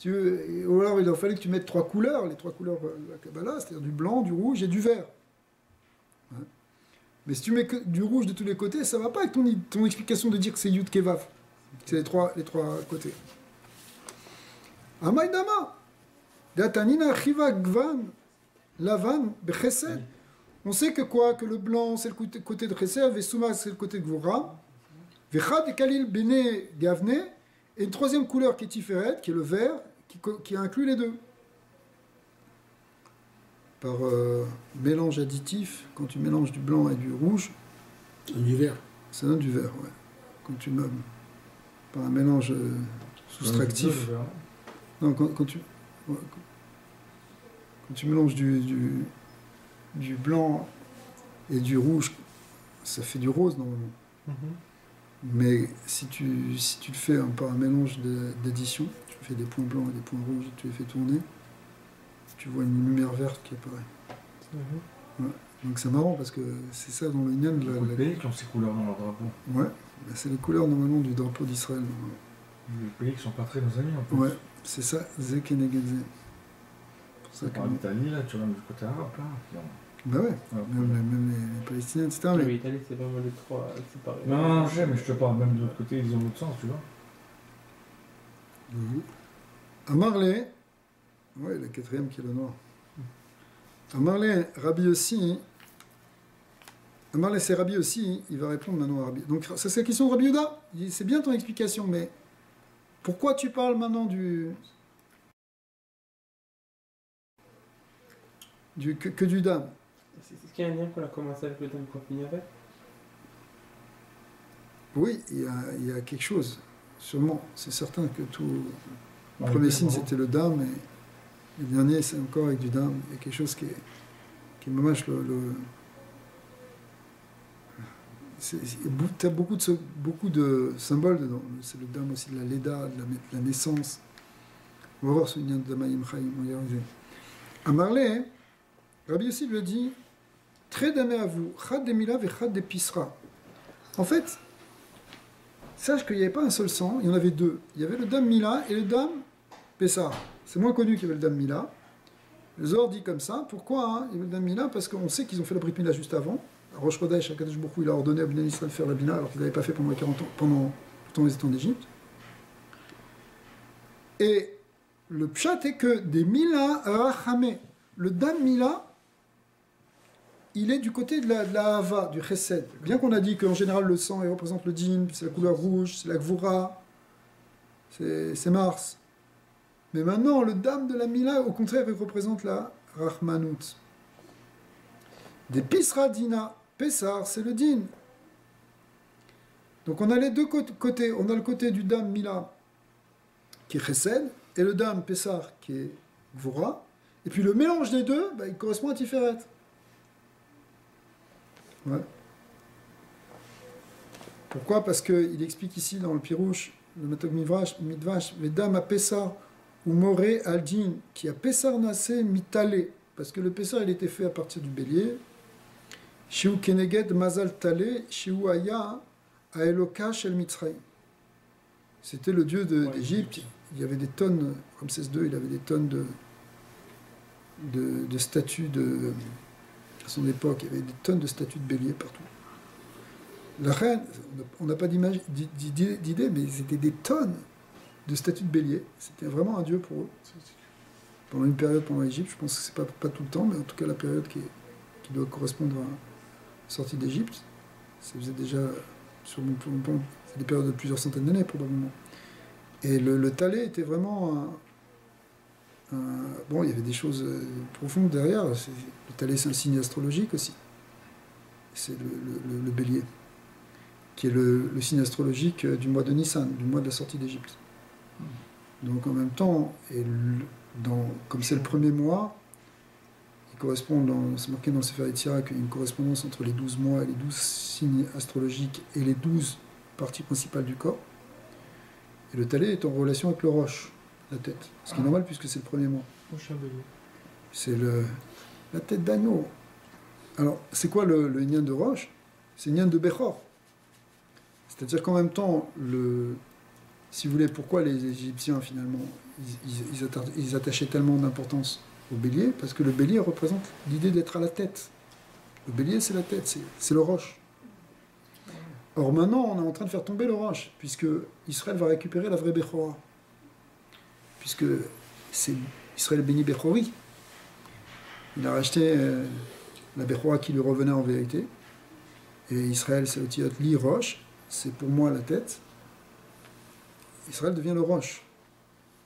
Speaker 1: ou alors il a fallu que tu mettes 3 couleurs, les 3 couleurs de la Kabbalah, c'est-à-dire du blanc, du rouge et du vert. Ouais. Mais si tu mets que du rouge de tous les côtés, ça va pas avec ton explication de dire que c'est Yud Kevav. C'est les trois côtés. Amaydama. Datanina Chiva Gvan Lavan Bechesed. On sait que quoi? Que le blanc c'est le côté de Chesed, Vesuma c'est le côté de Gvura, Vechad et Kalil Bene Gavne, et une troisième couleur qui est Tiferet, qui est le vert, qui inclut les deux. Par mélange additif, quand tu mélanges du blanc et du rouge,
Speaker 4: Du vert.
Speaker 1: ça donne du vert, ouais. Quand tu meubles, par un mélange soustractif. Non, quand tu mélanges du blanc et du rouge, ça fait du rose normalement. Mais si tu le fais par un mélange d'addition, tu fais des points blancs et des points rouges, tu les fais tourner, tu vois une lumière verte qui apparaît. Ouais. Donc c'est marrant parce que c'est ça dans le Inyan.
Speaker 2: Il y a beaucoup de pays qui ont ces couleurs dans leur drapeau.
Speaker 1: Ouais, bah, c'est les couleurs normalement du drapeau d'Israël.
Speaker 2: Les pays qui sont pas très nos amis en plus.
Speaker 1: Ouais, c'est ça, Zek et Negedze. Pour ça
Speaker 2: Ça
Speaker 1: que...
Speaker 2: parle d'Italie, là, tu vois, du côté arabe, là.
Speaker 1: Bah ouais,
Speaker 2: Ouais.
Speaker 1: même les Palestiniens, etc.
Speaker 3: Oui,
Speaker 1: Mais...
Speaker 3: l'Italie, c'est vraiment les 3 séparés.
Speaker 2: Non, je sais, mais je te parle même de l'autre côté, ils ont l'autre sens, tu vois.
Speaker 1: À Marley, ouais, le 4e qui est le noir. À Marley, Rabbi aussi. À Marley, c'est Rabbi aussi, il va répondre maintenant à Rabbi. Donc, ça, c'est la question de Rabbi Yehuda. Il dit, c'est bien ton explication, mais pourquoi tu parles maintenant que du dam?
Speaker 3: C'est ce qu'il y a un lien qu'on a commencé avec le dame qu'on finit avec?
Speaker 1: Oui, il y a quelque chose, sûrement. C'est certain que tout. Le premier signe, c'était le dam, et le dernier, c'est encore avec du dam. Il y a quelque chose qui est dommage. Tu as beaucoup de symboles dedans. C'est le dam aussi de la Leda, de la naissance. On va voir ce lien de Damayim Chaim, on va y arriver. À Marley, Rabbi aussi lui a dit très damé à vous, chad de mila et chad de pisra. En fait, sache qu'il n'y avait pas un seul sang, il y en avait 2. Il y avait le dam mila et le dam pessar. C'est moins connu qu'il y avait le dam mila. Le Zohar dit comme ça. Pourquoi hein, il y a le Dam Mila? Parce qu'on sait qu'ils ont fait la Brit Mila juste avant. Rosh Chodesh, Akadosh Baruch Hu, il a ordonné à Bnei Israël de faire la Bina alors qu'ils n'avaient pas fait pendant les 40 ans, pendant le temps des temps d'Égypte. Et le pshat est que des Mila Rachamé, le Dam Mila, il est du côté de la Hava, du Chesed. Bien qu'on a dit qu'en général le sang il représente le Din, c'est la couleur rouge, c'est la Gvura, c'est Mars. Mais maintenant, le Dam de la Mila, au contraire, il représente la Rachmanout. Des Pisra Dina, Pessar, c'est le Din. Donc on a les deux côtés. On a le côté du Dam Mila, qui est Chesed, et le Dam Pessar, qui est Gvura. Et puis le mélange des deux, il correspond à Tiferet. Ouais. Pourquoi? Parce qu'il explique ici dans le Pirouche, le Matog Midvash, Vedam a Pessar ou Moré Aldin, qui a Pessar Nassé Mitale, parce que le Pessar il était fait à partir du bélier. Shiu Keneged Mazal Tale, Shiu Aya Aeloka Shel Mitzrayim. C'était le dieu d'Égypte. Il y avait des tonnes, comme 16.2, il avait des tonnes de statues à son époque, il y avait des tonnes de statues de bélier partout. La reine, on n'a pas d'idée, mais c'était des tonnes de statues de bélier. C'était vraiment un dieu pour eux. Pendant une période, pendant l'Égypte, je pense que c'est pas tout le temps, mais en tout cas la période qui doit correspondre à la sortie d'Égypte, ça faisait déjà, c'est des périodes de plusieurs centaines d'années probablement. Et le Talé était vraiment bon, il y avait des choses profondes derrière. Le Talé, c'est un signe astrologique aussi. C'est le bélier, qui est le signe astrologique du mois de Nissan, du mois de la sortie d'Égypte. Donc en même temps, comme c'est le premier mois, il correspond, c'est marqué dans le Sefer Yetzirah qu'il y a une correspondance entre les 12 mois et les 12 signes astrologiques et les 12 parties principales du corps. Et le Talé est en relation avec le Roche, la tête. Ce qui est normal puisque c'est le premier mois. C'est la tête d'agneau. Alors, c'est quoi le Nyan de Roche? C'est Nyan de Bechor. C'est-à-dire qu'en même temps, si vous voulez, pourquoi les Égyptiens, finalement, ils attachaient tellement d'importance au bélier? Parce que le bélier représente l'idée d'être à la tête. Le bélier, c'est la tête, c'est le Roche. Or maintenant, on est en train de faire tomber le Roche, puisque Israël va récupérer la vraie Bechora. Puisque c'est Israël béni Bechori. Il a racheté la Bechora qui lui revenait en vérité. Et Israël, c'est le Li Roche, c'est pour moi la tête. Israël devient le Roche.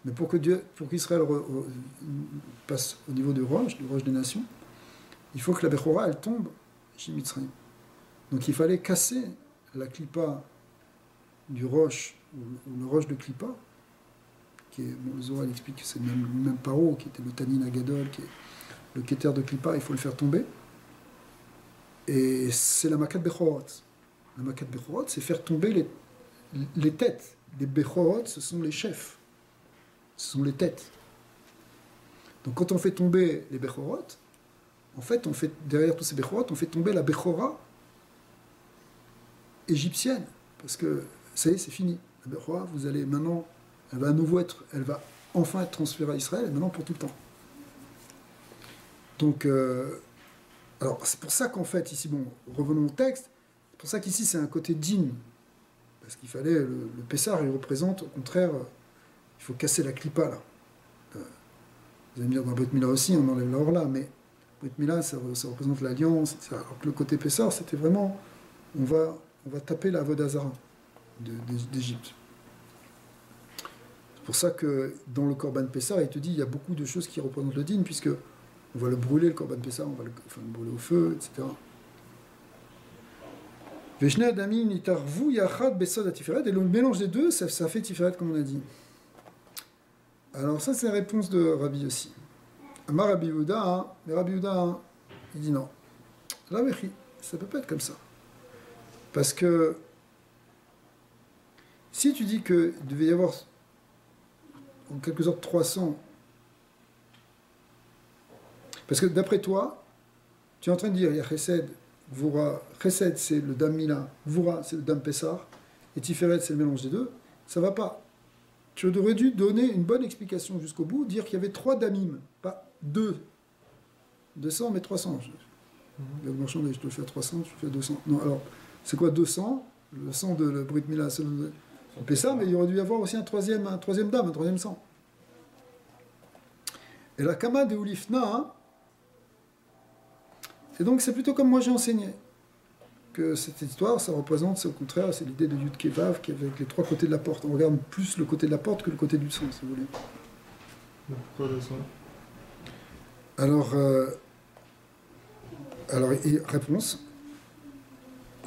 Speaker 1: Mais pour qu'Israël passe au niveau du Roche des nations, il faut que la Bechora, elle tombe chez Mitzrayim. Donc il fallait casser la clipa du Roche, ou le Roche de clipa, qui est, le Zohar explique que c'est le même paro, qui était le Tanin Agadol, qui est le Keter de clipa, il faut le faire tomber. Et c'est la Makat Bechorot. La Makat Bechorot, c'est faire tomber les têtes. Les Bechorot, ce sont les chefs. Ce sont les têtes. Donc quand on fait tomber les Bechorot, en fait, derrière tous ces Bechorot, on fait tomber la Bechora égyptienne. Parce que, ça y est, c'est fini. La Bechora, vous allez maintenant, elle va enfin être transférée à Israël, et maintenant pour tout le temps. Donc, alors c'est pour ça qu'en fait, ici, bon, revenons au texte, c'est pour ça qu'ici c'est un côté din. Parce qu'il fallait, le Pessar, il représente, au contraire, il faut casser la clipa là. Vous allez me dire, dans Brit Mila aussi, on enlève l'or là, mais Brit Mila, ça représente l'alliance, etc. Alors que le côté Pessar, c'était vraiment, on va taper la Vodazara d'Égypte. C'est pour ça que dans le Korban Pessar, il te dit, il y a beaucoup de choses qui représentent le din, puisque on va le brûler, le Korban Pessar, on va le brûler au feu, etc. Et le mélange des deux, ça fait Tiferet, comme on a dit. Alors ça, c'est la réponse de Rabbi aussi. Amar Rabbi Yehuda, mais Rabbi Yehuda, il dit non. Là, ça peut pas être comme ça. Parce que si tu dis qu'il devait y avoir en quelque sorte 300, parce que d'après toi, tu es en train de dire, il y a Chesed, Gvura, Chesed c'est le Dam Mila, Gvura c'est le Dam Pessar, et Tiferet c'est le mélange des deux, ça va pas. Tu aurais dû donner une bonne explication jusqu'au bout, dire qu'il y avait 3 damim, pas 2 200, mais 300. Le marchand dit, je te le fais à 300, je te le fais à 200. Non, alors, c'est quoi 200? Le sang de la Brit Mila, c'est le Pessa, mais il aurait dû y avoir aussi un troisième dame, un troisième sang. Et la Kama de Ulifna, hein, et donc c'est plutôt comme moi j'ai enseigné, que cette histoire, ça représente, c'est au contraire, c'est l'idée de Yud Kevav, qui est avec les trois côtés de la porte. On regarde plus le côté de la porte que le côté du sang, si vous voulez.
Speaker 2: Pourquoi le sang?
Speaker 1: Alors, réponse.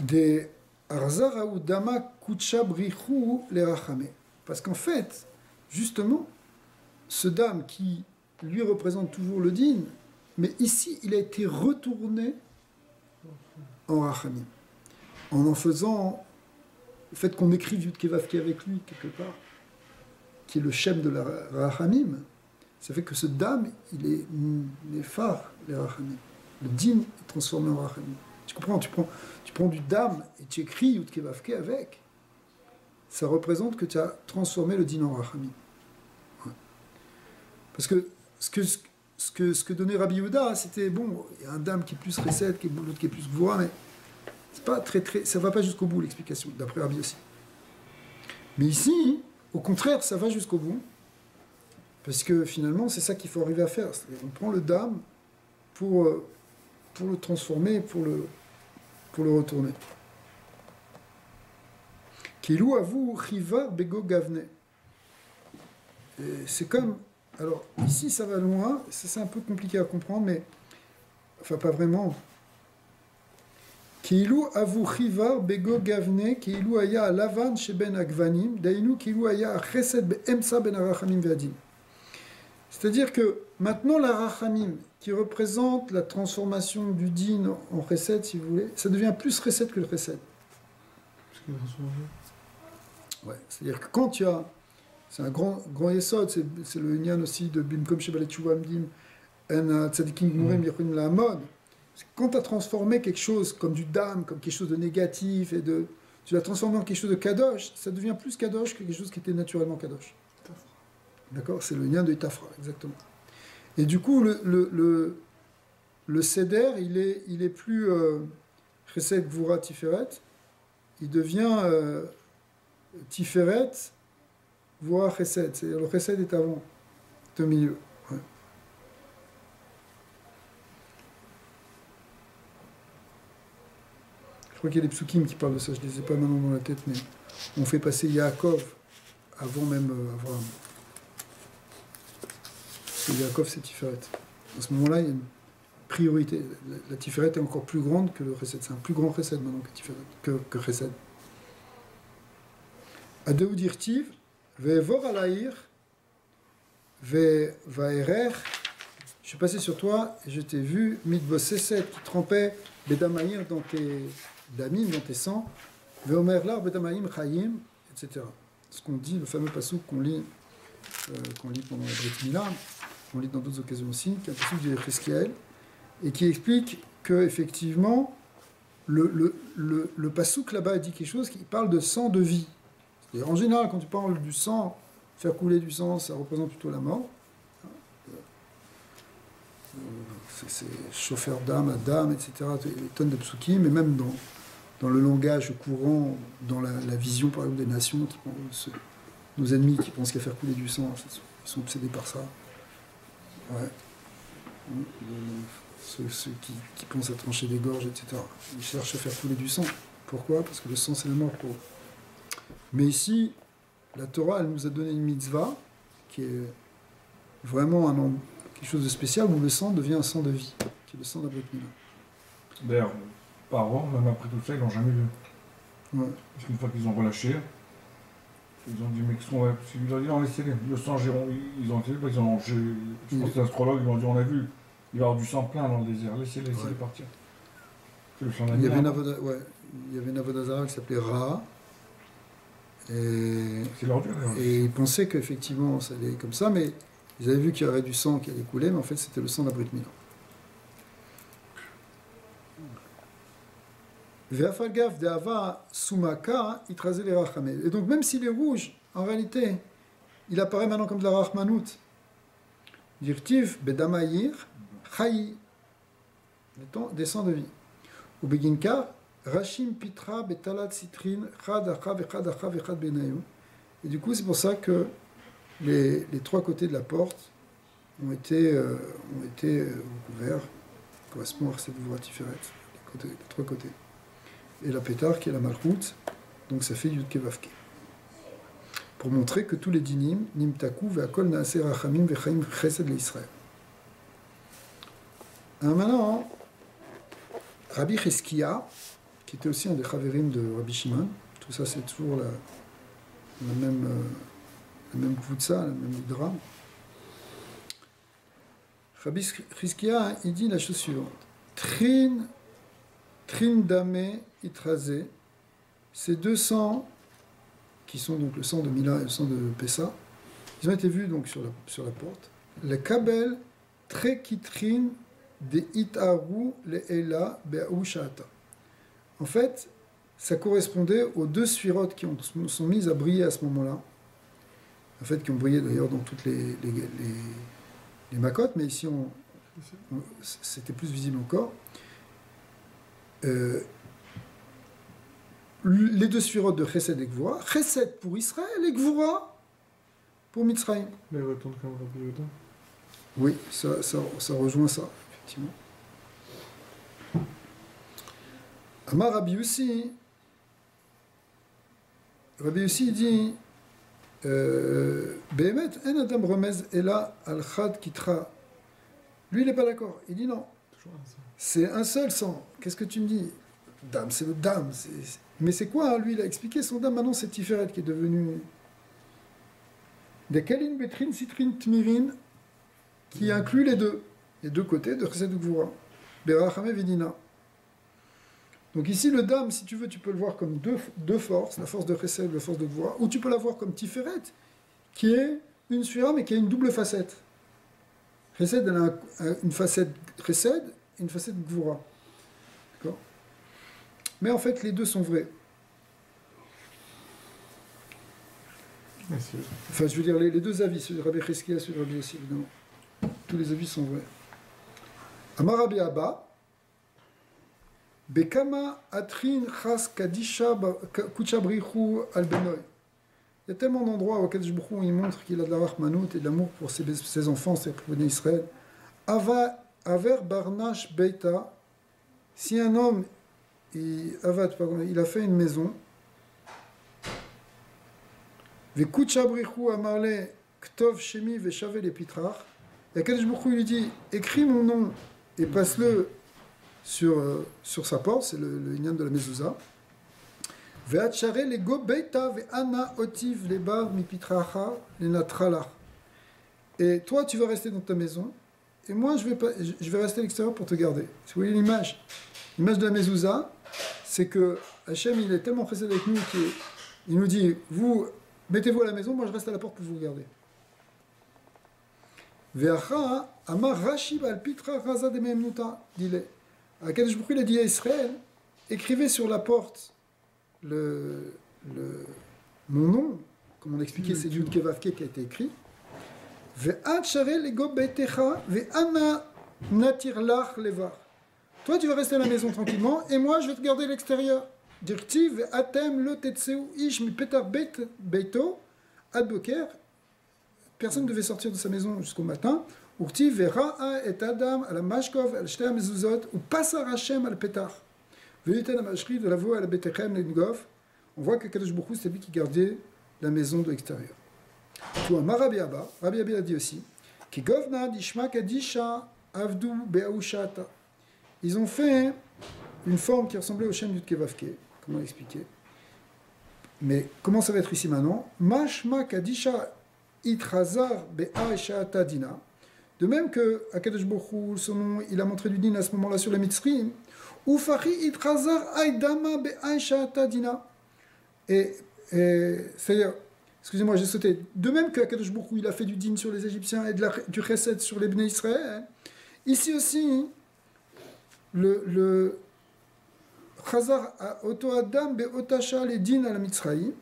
Speaker 1: Des Arzaraou Dama Kucha Brichou les Rachame. Parce qu'en fait, justement, ce dame qui lui représente toujours le din, mais ici, il a été retourné en Rachamim. En faisant le fait qu'on écrive Yud Kevav qui est avec lui, quelque part, qui est le shem de la Rachamim, ça fait que ce dame, il est phare, les Rachamim. Le din est transformé en Rachamim. Tu comprends? Tu prends du dame et tu écris Yud Kevav qui est avec. Ça représente que tu as transformé le din en Rachamim. Ouais. Parce que ce que donnait Rabbi Yehuda, c'était bon, il y a un dame qui est plus recette, l'autre qui est plus gvoura, mais c'est pas ça va pas jusqu'au bout l'explication, d'après Rabbi aussi. Mais ici, au contraire, ça va jusqu'au bout, parce que finalement, c'est ça qu'il faut arriver à faire. C'est-à-dire, on prend le dame pour le transformer, pour le retourner. Kilou avou chivar bego gavne. C'est comme. Alors, ici, ça va loin, c'est un peu compliqué à comprendre, mais. Enfin, pas vraiment. Kilou avou chivar bego gavne, kilou aya lavan sheben agvanim, dainu kilou aya chesed be'emsa ben arachamim ve'adin. C'est-à-dire que maintenant, la rachamim, qui représente la transformation du din en chesed, si vous voulez, ça devient plus chesed que le chesed. Ouais, c'est-à-dire que quand tu as... C'est un grand yesod, c'est le nyan aussi de Bimkom Shebalet Shuvamdim, en Tzadikim Gmurim Yechunim La'amod. Quand tu as transformé quelque chose comme du dam, comme quelque chose de négatif, tu l'as transformé en quelque chose de kadosh, ça devient plus kadosh que quelque chose qui était naturellement kadosh. D'accord? C'est le nyan de Tafra, exactement. Et du coup, le seder, il est plus chesed gvura tiferet, il devient tiferet gvura chesed. C'est-à-dire le chesed est avant, au milieu. Ouais. Je crois qu'il y a des psukim qui parlent de ça, je ne les ai pas maintenant dans la tête, mais on fait passer Yaakov avant même Abraham. Parce que Yaakov, c'est Tiferet. À ce moment-là, il y a une priorité. La Tiferet est encore plus grande que le Chesed. C'est un plus grand Chesed maintenant que Chesed. Adeu dirtiv, ve'evor alaïr, ve'vaerer. Je suis passé sur toi et je t'ai vu, mitboseset, qui trempait bedamaïr dans tes damim, dans tes sangs, ve'omer lar bedamaïm chayim, etc. Ce qu'on dit, le fameux passage qu'on lit pendant la Brit Mila, qu'on lit dans d'autres occasions aussi, qui est un passage de Chesquiel, et qui explique que effectivement le pasouk là-bas dit quelque chose qui parle de sang de vie. C'est-à-dire, en général, quand tu parles du sang, faire couler du sang, ça représente plutôt la mort. C'est chauffeur d'âme à d'âme, etc. Des tonnes de psukim, mais même dans le langage courant, dans la vision par exemple des nations, nos ennemis qui pensent qu'à faire couler du sang, ils sont obsédés par ça. Ouais. Ceux qui pensent à trancher des gorges, etc. Ils cherchent à faire couler du sang. Pourquoi? Parce que le sang, c'est la mort pour eux. Mais ici, la Torah, elle nous a donné une mitzvah qui est vraiment quelque chose de spécial où le sang devient un sang de vie, qui est le sang d'Abrit Mila.
Speaker 2: D'ailleurs, parents, même après tout ça, ils l'ont jamais vu.
Speaker 1: Ouais.
Speaker 2: Parce qu'une fois qu'ils ont relâché, ils ont dit, mais qu'est-ce qu'on va... Ils ont dit, non, laissez-les. Le sang, ils ont été, parce qu'ils ont... Je pense que l'astrologue, ils ont dit, on a vu, il va y avoir du sang plein dans le désert, laissez-les partir. C'est le sang
Speaker 1: Il y avait une avodazara qui s'appelait Ra, et ils pensaient qu'effectivement ça allait comme ça, mais ils avaient vu qu'il y aurait du sang qui allait couler, mais en fait c'était le sang d'Abrit Mila. Ve'afalgav de'ava sumaka itraze le rachamel. Et donc même s'il est rouge, en réalité, il apparaît maintenant comme de la rachmanout. Dirtiv bedamayir chayi. des sangs de vie. Ou Beginka, Rachim Pitra Betalat Citrin, Chad Achav Echad Achav Echad Benayu. Et du coup, c'est pour ça que les trois côtés de la porte ont été recouverts, correspond à cette voie Tiferet, les trois côtés. Et la pétard qui est la Malchut, donc ça fait Yudke Vavke. Pour montrer que tous les dinim, Nimtaku, Ve'akol Na'aser Rachamim, Ve'chaim Chesed l'Israël. Alors maintenant, Rabbi Cheskia, qui était aussi un des Chaverim de Rabbi Shimon, tout ça c'est toujours la même Kvutsa, la même Hydra. Rabbi Cheskia, il dit la chose suivante. Trin Dame Itrazé, ces deux sangs, qui sont donc le sang de Mila et le sang de Pessa, ils ont été vus donc sur la porte. Le Kabel Trekitrin de Itaru le Ela Be'au Sha'ata. En fait, ça correspondait aux deux sphirotes qui sont mises à briller à ce moment-là. En fait, qui ont brillé d'ailleurs dans toutes les macotes, mais ici c'était plus visible encore. Les deux sphirotes de Chesed et Gvura. Chesed pour Israël et Gvura pour Mitzrayim.
Speaker 2: Mais il retourne comme Rabbi Yehuda.
Speaker 1: Oui, ça rejoint ça, effectivement. Amar Rabbi Yossi dit Behemet, en adam remez ela al chad kitra. Lui, il n'est pas d'accord. Il dit non. C'est un seul sang. Qu'est-ce que tu me dis? Dame, c'est le dame. Mais c'est quoi, hein, lui, il a expliqué son dame. Maintenant, c'est Tiferet qui est devenu. Des Kalin, Betrin, Citrin, Tmirin, qui inclut les deux côtés de Chesed Gvura. Berachame Vedina. Donc ici, le dame, si tu veux, tu peux le voir comme deux forces, la force de Chesed, la force de Gvura, ou tu peux la voir comme Tiferet, qui est une sphira, mais qui a une double facette. Chesed, elle a une facette Chesed et une facette Gvura. D'accord? Mais en fait, les deux sont vrais.
Speaker 2: Merci.
Speaker 1: Enfin, je veux dire, les deux avis, celui de Rabbi Cheskia et celui de Rabbi Yossi, évidemment. Tous les avis sont vrais. Amar Rabbi Abba, Bekama Atrin Chas Kadisha Kuchabrichu Albenoy. Il y a tellement d'endroits auxquels il montre qu'il a de la rachmanout et de l'amour pour ses enfants, c'est pour venir Israël. Aver Barnash Beita, si un homme il a fait une maison, Vekuchabrichu Amarle Ktov Shemi Veshave le Pitrach, et Kadosh Baruch Hu lui dit écris mon nom et passe-le sur sa porte, c'est le inyan de la mezouza. Ve'atchare le go beita ve'ana otiv le bar mi pitracha le natralach. Et toi, tu vas rester dans ta maison, et moi, je vais rester à l'extérieur pour te garder. Si vous voyez l'image de la mezouza, c'est que Hachem, il est tellement chesed avec nous qu'il nous dit, vous, mettez-vous à la maison, moi je reste à la porte pour vous garder. Ve'acha amar Rashi ba'al pitra raza de me'emnuta, dit-il. Akadosh Baruch Hu, il a dit à Israël, écrivez sur la porte mon nom, comme on expliquait, c'est Yud Kevavke qui a été écrit. Ve'atchare lego beitecha ve'ana natir lach levar. Toi, tu vas rester à la maison tranquillement, et moi, je vais te garder à l'extérieur. Dirti ve'atem lo tetseu ish mi petar beito ad boker. Personne ne devait sortir de sa maison jusqu'au matin. Urti ve'ra'a et adam al mashkov al shte mezuzot ou pasar Hashem al petar. Ve'yiten amashri de la voix al betechem l'engov. On voit que Kadosh Baruch Hu, c'est lui qui gardait la maison de l'extérieur. Tout un Rabbi Abba a dit aussi ki govna dishma kadisha avdu be'aushata. Ils ont fait une forme qui ressemblait au Shem Yud Kevavke, comment l'expliquer. Mais comment ça va être ici maintenant? Mashma kadisha itrazar be'aishata dina. De même que Akadosh Baruch Hu, son nom, il a montré du din à ce moment-là sur la Mitzrim. Ufachi itrazar aidama be'aishata dina. Et c'est-à-dire, excusez-moi, j'ai sauté. De même que Akadosh Baruch Hu, il a fait du din sur les Égyptiens et du chesed sur les Bnei Israël, ici aussi, le Chazar Oto Adam Be'otasha les din à la Mitzraïm,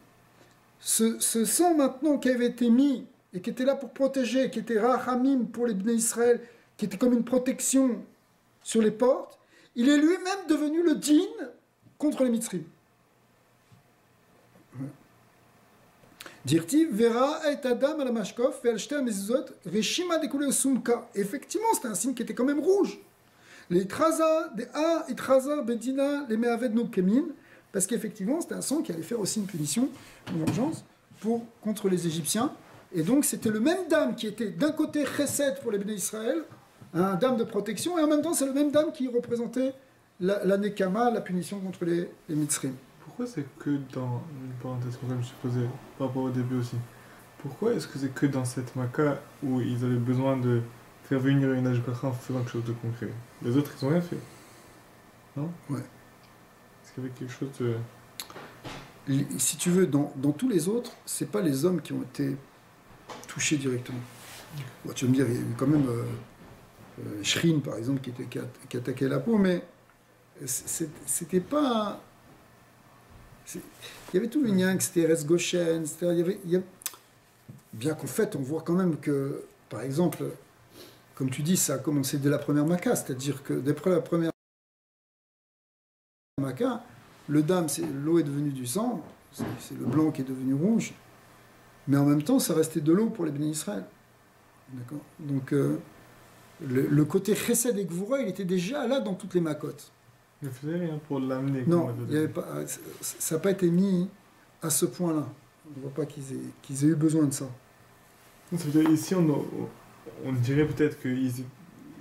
Speaker 1: ce sang maintenant qui avait été mis et qui était là pour protéger, qui était Rachamim pour les Bnei Israël, qui était comme une protection sur les portes, il est lui-même devenu le djinn contre les Mitzrim. Dirtiv vera et adam à la mashkof et al mezuzot reshima découlé au sumka. Effectivement, c'était un signe qui était quand même rouge. Les traza des a et traza bedina les me'aved no kemin, parce qu'effectivement, c'était un sang qui allait faire aussi une punition, une vengeance contre les Égyptiens. Et donc, c'était le même dame qui était d'un côté chesed pour les béné Israël, un dame de protection, et en même temps, c'est le même dame qui représentait la nekama, la punition contre les Mitzrim.
Speaker 5: Pourquoi c'est que dans une parenthèse que je me suis posée par rapport au début aussi? Pourquoi est-ce que c'est que dans cette Maka où ils avaient besoin de faire venir une Ashgacha en faisant quelque chose de concret? Les autres, ils ont rien fait. Non?
Speaker 1: Ouais.
Speaker 5: Est-ce qu'il y avait quelque chose de...
Speaker 1: Si tu veux, dans tous les autres, c'est pas les hommes qui ont été touchés directement. Bon, tu vas me dire, il y a eu quand même Shrin, par exemple, qui attaquait la peau, mais c'était pas... Il y avait tout le lien, que c'était Eretz Goshen, bien qu'en fait, on voit quand même que, par exemple, comme tu dis, ça a commencé dès la première Maca, c'est-à-dire que d'après la première Maca, le dam, l'eau est devenue du sang, c'est le blanc qui est devenu rouge, mais en même temps, ça restait de l'eau pour les bénis Israël. D'accord. Donc, le côté Chesed et Gvura, il était déjà là dans toutes les Makotes.
Speaker 5: Il ne faisait rien pour l'amener.
Speaker 1: Non, ça n'a pas été mis à ce point-là. On ne voit pas qu'ils aient eu besoin de ça.
Speaker 5: Ça veut dire, ici, on dirait peut-être que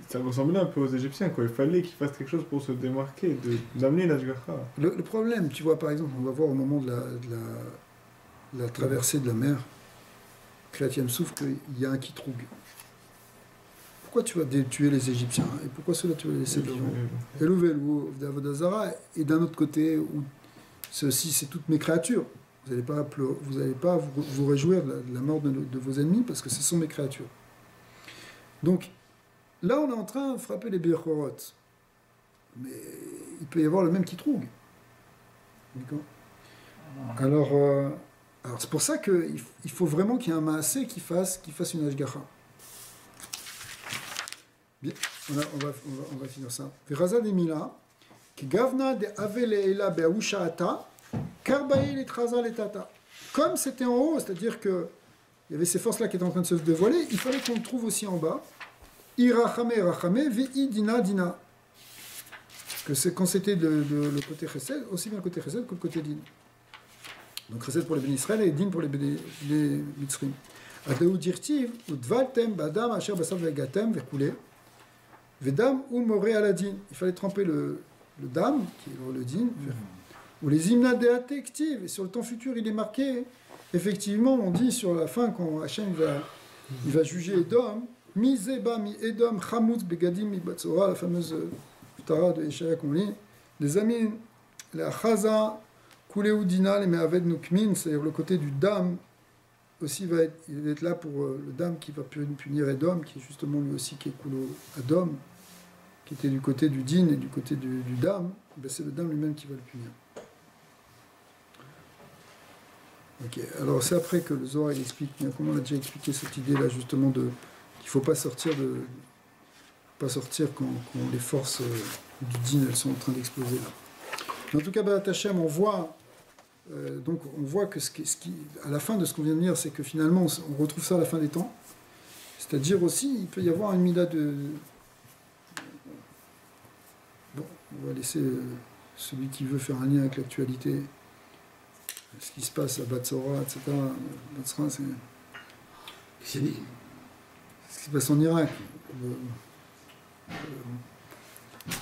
Speaker 5: ça ressemblait un peu aux Égyptiens, quoi. Il fallait qu'ils fassent quelque chose pour se démarquer, d'amener l'Ashgacha.
Speaker 1: Le problème, tu vois, par exemple, on va voir au moment de la traversée de la mer, Kriyat Yam-Souf, qu'il y a un Kitroug. Pourquoi tu vas tuer les Égyptiens et pourquoi cela tu vas les laisser vivants? Elouvelou, d'Avodazara, et d'un autre côté, où c'est toutes mes créatures. Vous n'allez pas vous réjouir de la mort de vos ennemis parce que ce sont mes créatures. Donc, là, on est en train de frapper les Bechorot. Mais il peut y avoir le même qui trouve. D'accord. Alors c'est pour ça qu'il faut vraiment qu'il y ait un Maasé qui fasse une Ashgacha. Bien, on va finir ça. Veraza de Mila, qui gavna de aveleila be'aushaata, karbaï les traza les tata. Comme c'était en haut, c'est-à-dire que il y avait ces forces-là qui étaient en train de se dévoiler, il fallait qu'on le trouve aussi en bas. Irachame, rachame, vi dina, dina. Que c'est quand c'était le côté chesed, aussi bien le côté chesed que le côté din. Donc chesed pour les bénis Israël et din pour les mitzrim. Adeu dirtiv, udvaltem, badam, asher basar vegatem, verkoulé. Vedam ou moré aladin. Il fallait tremper le dam, qui est le din, ou les hymnas de active. Et sur le temps futur, il est marqué. Effectivement, on dit sur la fin, quand Hachem il va juger Edom, mi zeba mi Edom chamoutz begadim mi batzora, la fameuse Tara de Yeshaya qu'on lit. Les amis, la chaza, kuleoudina, les me'aved nukmin, c'est-à-dire le côté du dam, aussi il va être là pour le dam qui va punir Edom, qui est justement lui aussi qui est Kulo Adom, qui était du côté du din et du côté du dam, ben c'est le dam lui-même qui va le punir. Ok, alors c'est après que le Zohar il explique, comme on a déjà expliqué cette idée-là justement qu'il ne faut pas sortir quand les forces du din elles sont en train d'exploser là. En tout cas, B'at Hashem, on voit que à la fin de ce qu'on vient de dire, c'est que finalement on retrouve ça à la fin des temps. C'est-à-dire aussi, il peut y avoir une mida de... Bon, on va laisser celui qui veut faire un lien avec l'actualité, ce qui se passe à Batsora, etc. Batsora, c'est ce qui se passe en Irak.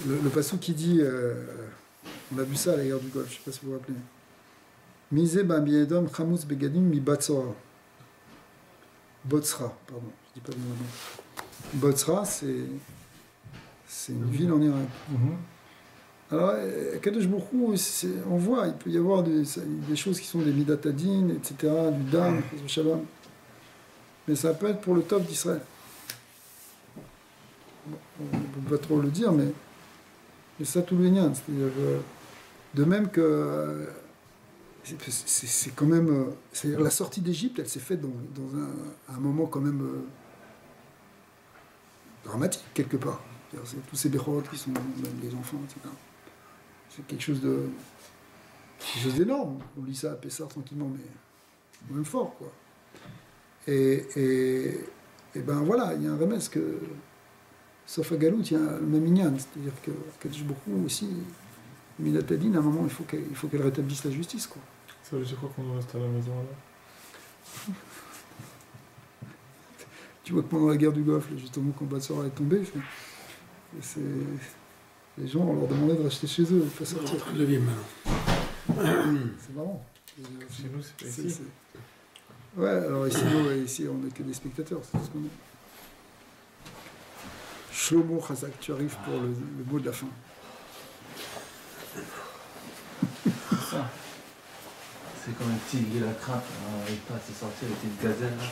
Speaker 1: Le passou qui dit, on a vu ça à la guerre du Golfe, je ne sais pas si vous vous rappelez. Misé Bamiedom Chamouz Begadim mi Batsora. Botsra, pardon, je ne dis pas bien le nom. Botsra, c'est une ville en Irak. Alors, Kadosh Bourou, on voit, il peut y avoir des choses qui sont des midatadines, etc., du dam, shalom. Mais ça peut être pour le top d'Israël. Bon, on ne peut pas trop le dire, mais c'est ça tout le lien. C'est-à-dire, de même que c'est quand même... c'est-à-dire la sortie d'Égypte, elle s'est faite dans un moment quand même dramatique, quelque part. C'est tous ces béchotes qui sont même les enfants, etc. C'est quelque chose d'énorme. On lit ça à Pessah tranquillement, mais même fort, quoi. Et ben voilà, il y a un remède que, sauf à Galout, il y a le même ignan, c'est-à-dire que Kadosh beaucoup aussi, Minatadine, à un moment, il faut qu'elle rétablisse la justice, quoi.
Speaker 5: Ça veut dire quoi qu'on doit rester à la maison alors?
Speaker 1: Tu vois que pendant la guerre du Golfe, justement, quand Batsora est tombé, les gens, on leur demandait de rester chez eux, pas sortir.
Speaker 4: Le vieil malin.
Speaker 1: C'est marrant.
Speaker 5: Chez nous, c'est pas ici.
Speaker 1: Ouais, alors ici, on n'est que des spectateurs, c'est tout ce qu'on est. Shlomo Chazak, tu arrives pour le mot de la fin.
Speaker 6: Ça. C'est comme un petit lié la crainte, on n'arrive pas à se sortir avec une gazelle là.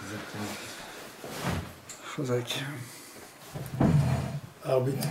Speaker 6: Exactement.
Speaker 1: Chazak.
Speaker 4: Arbitre.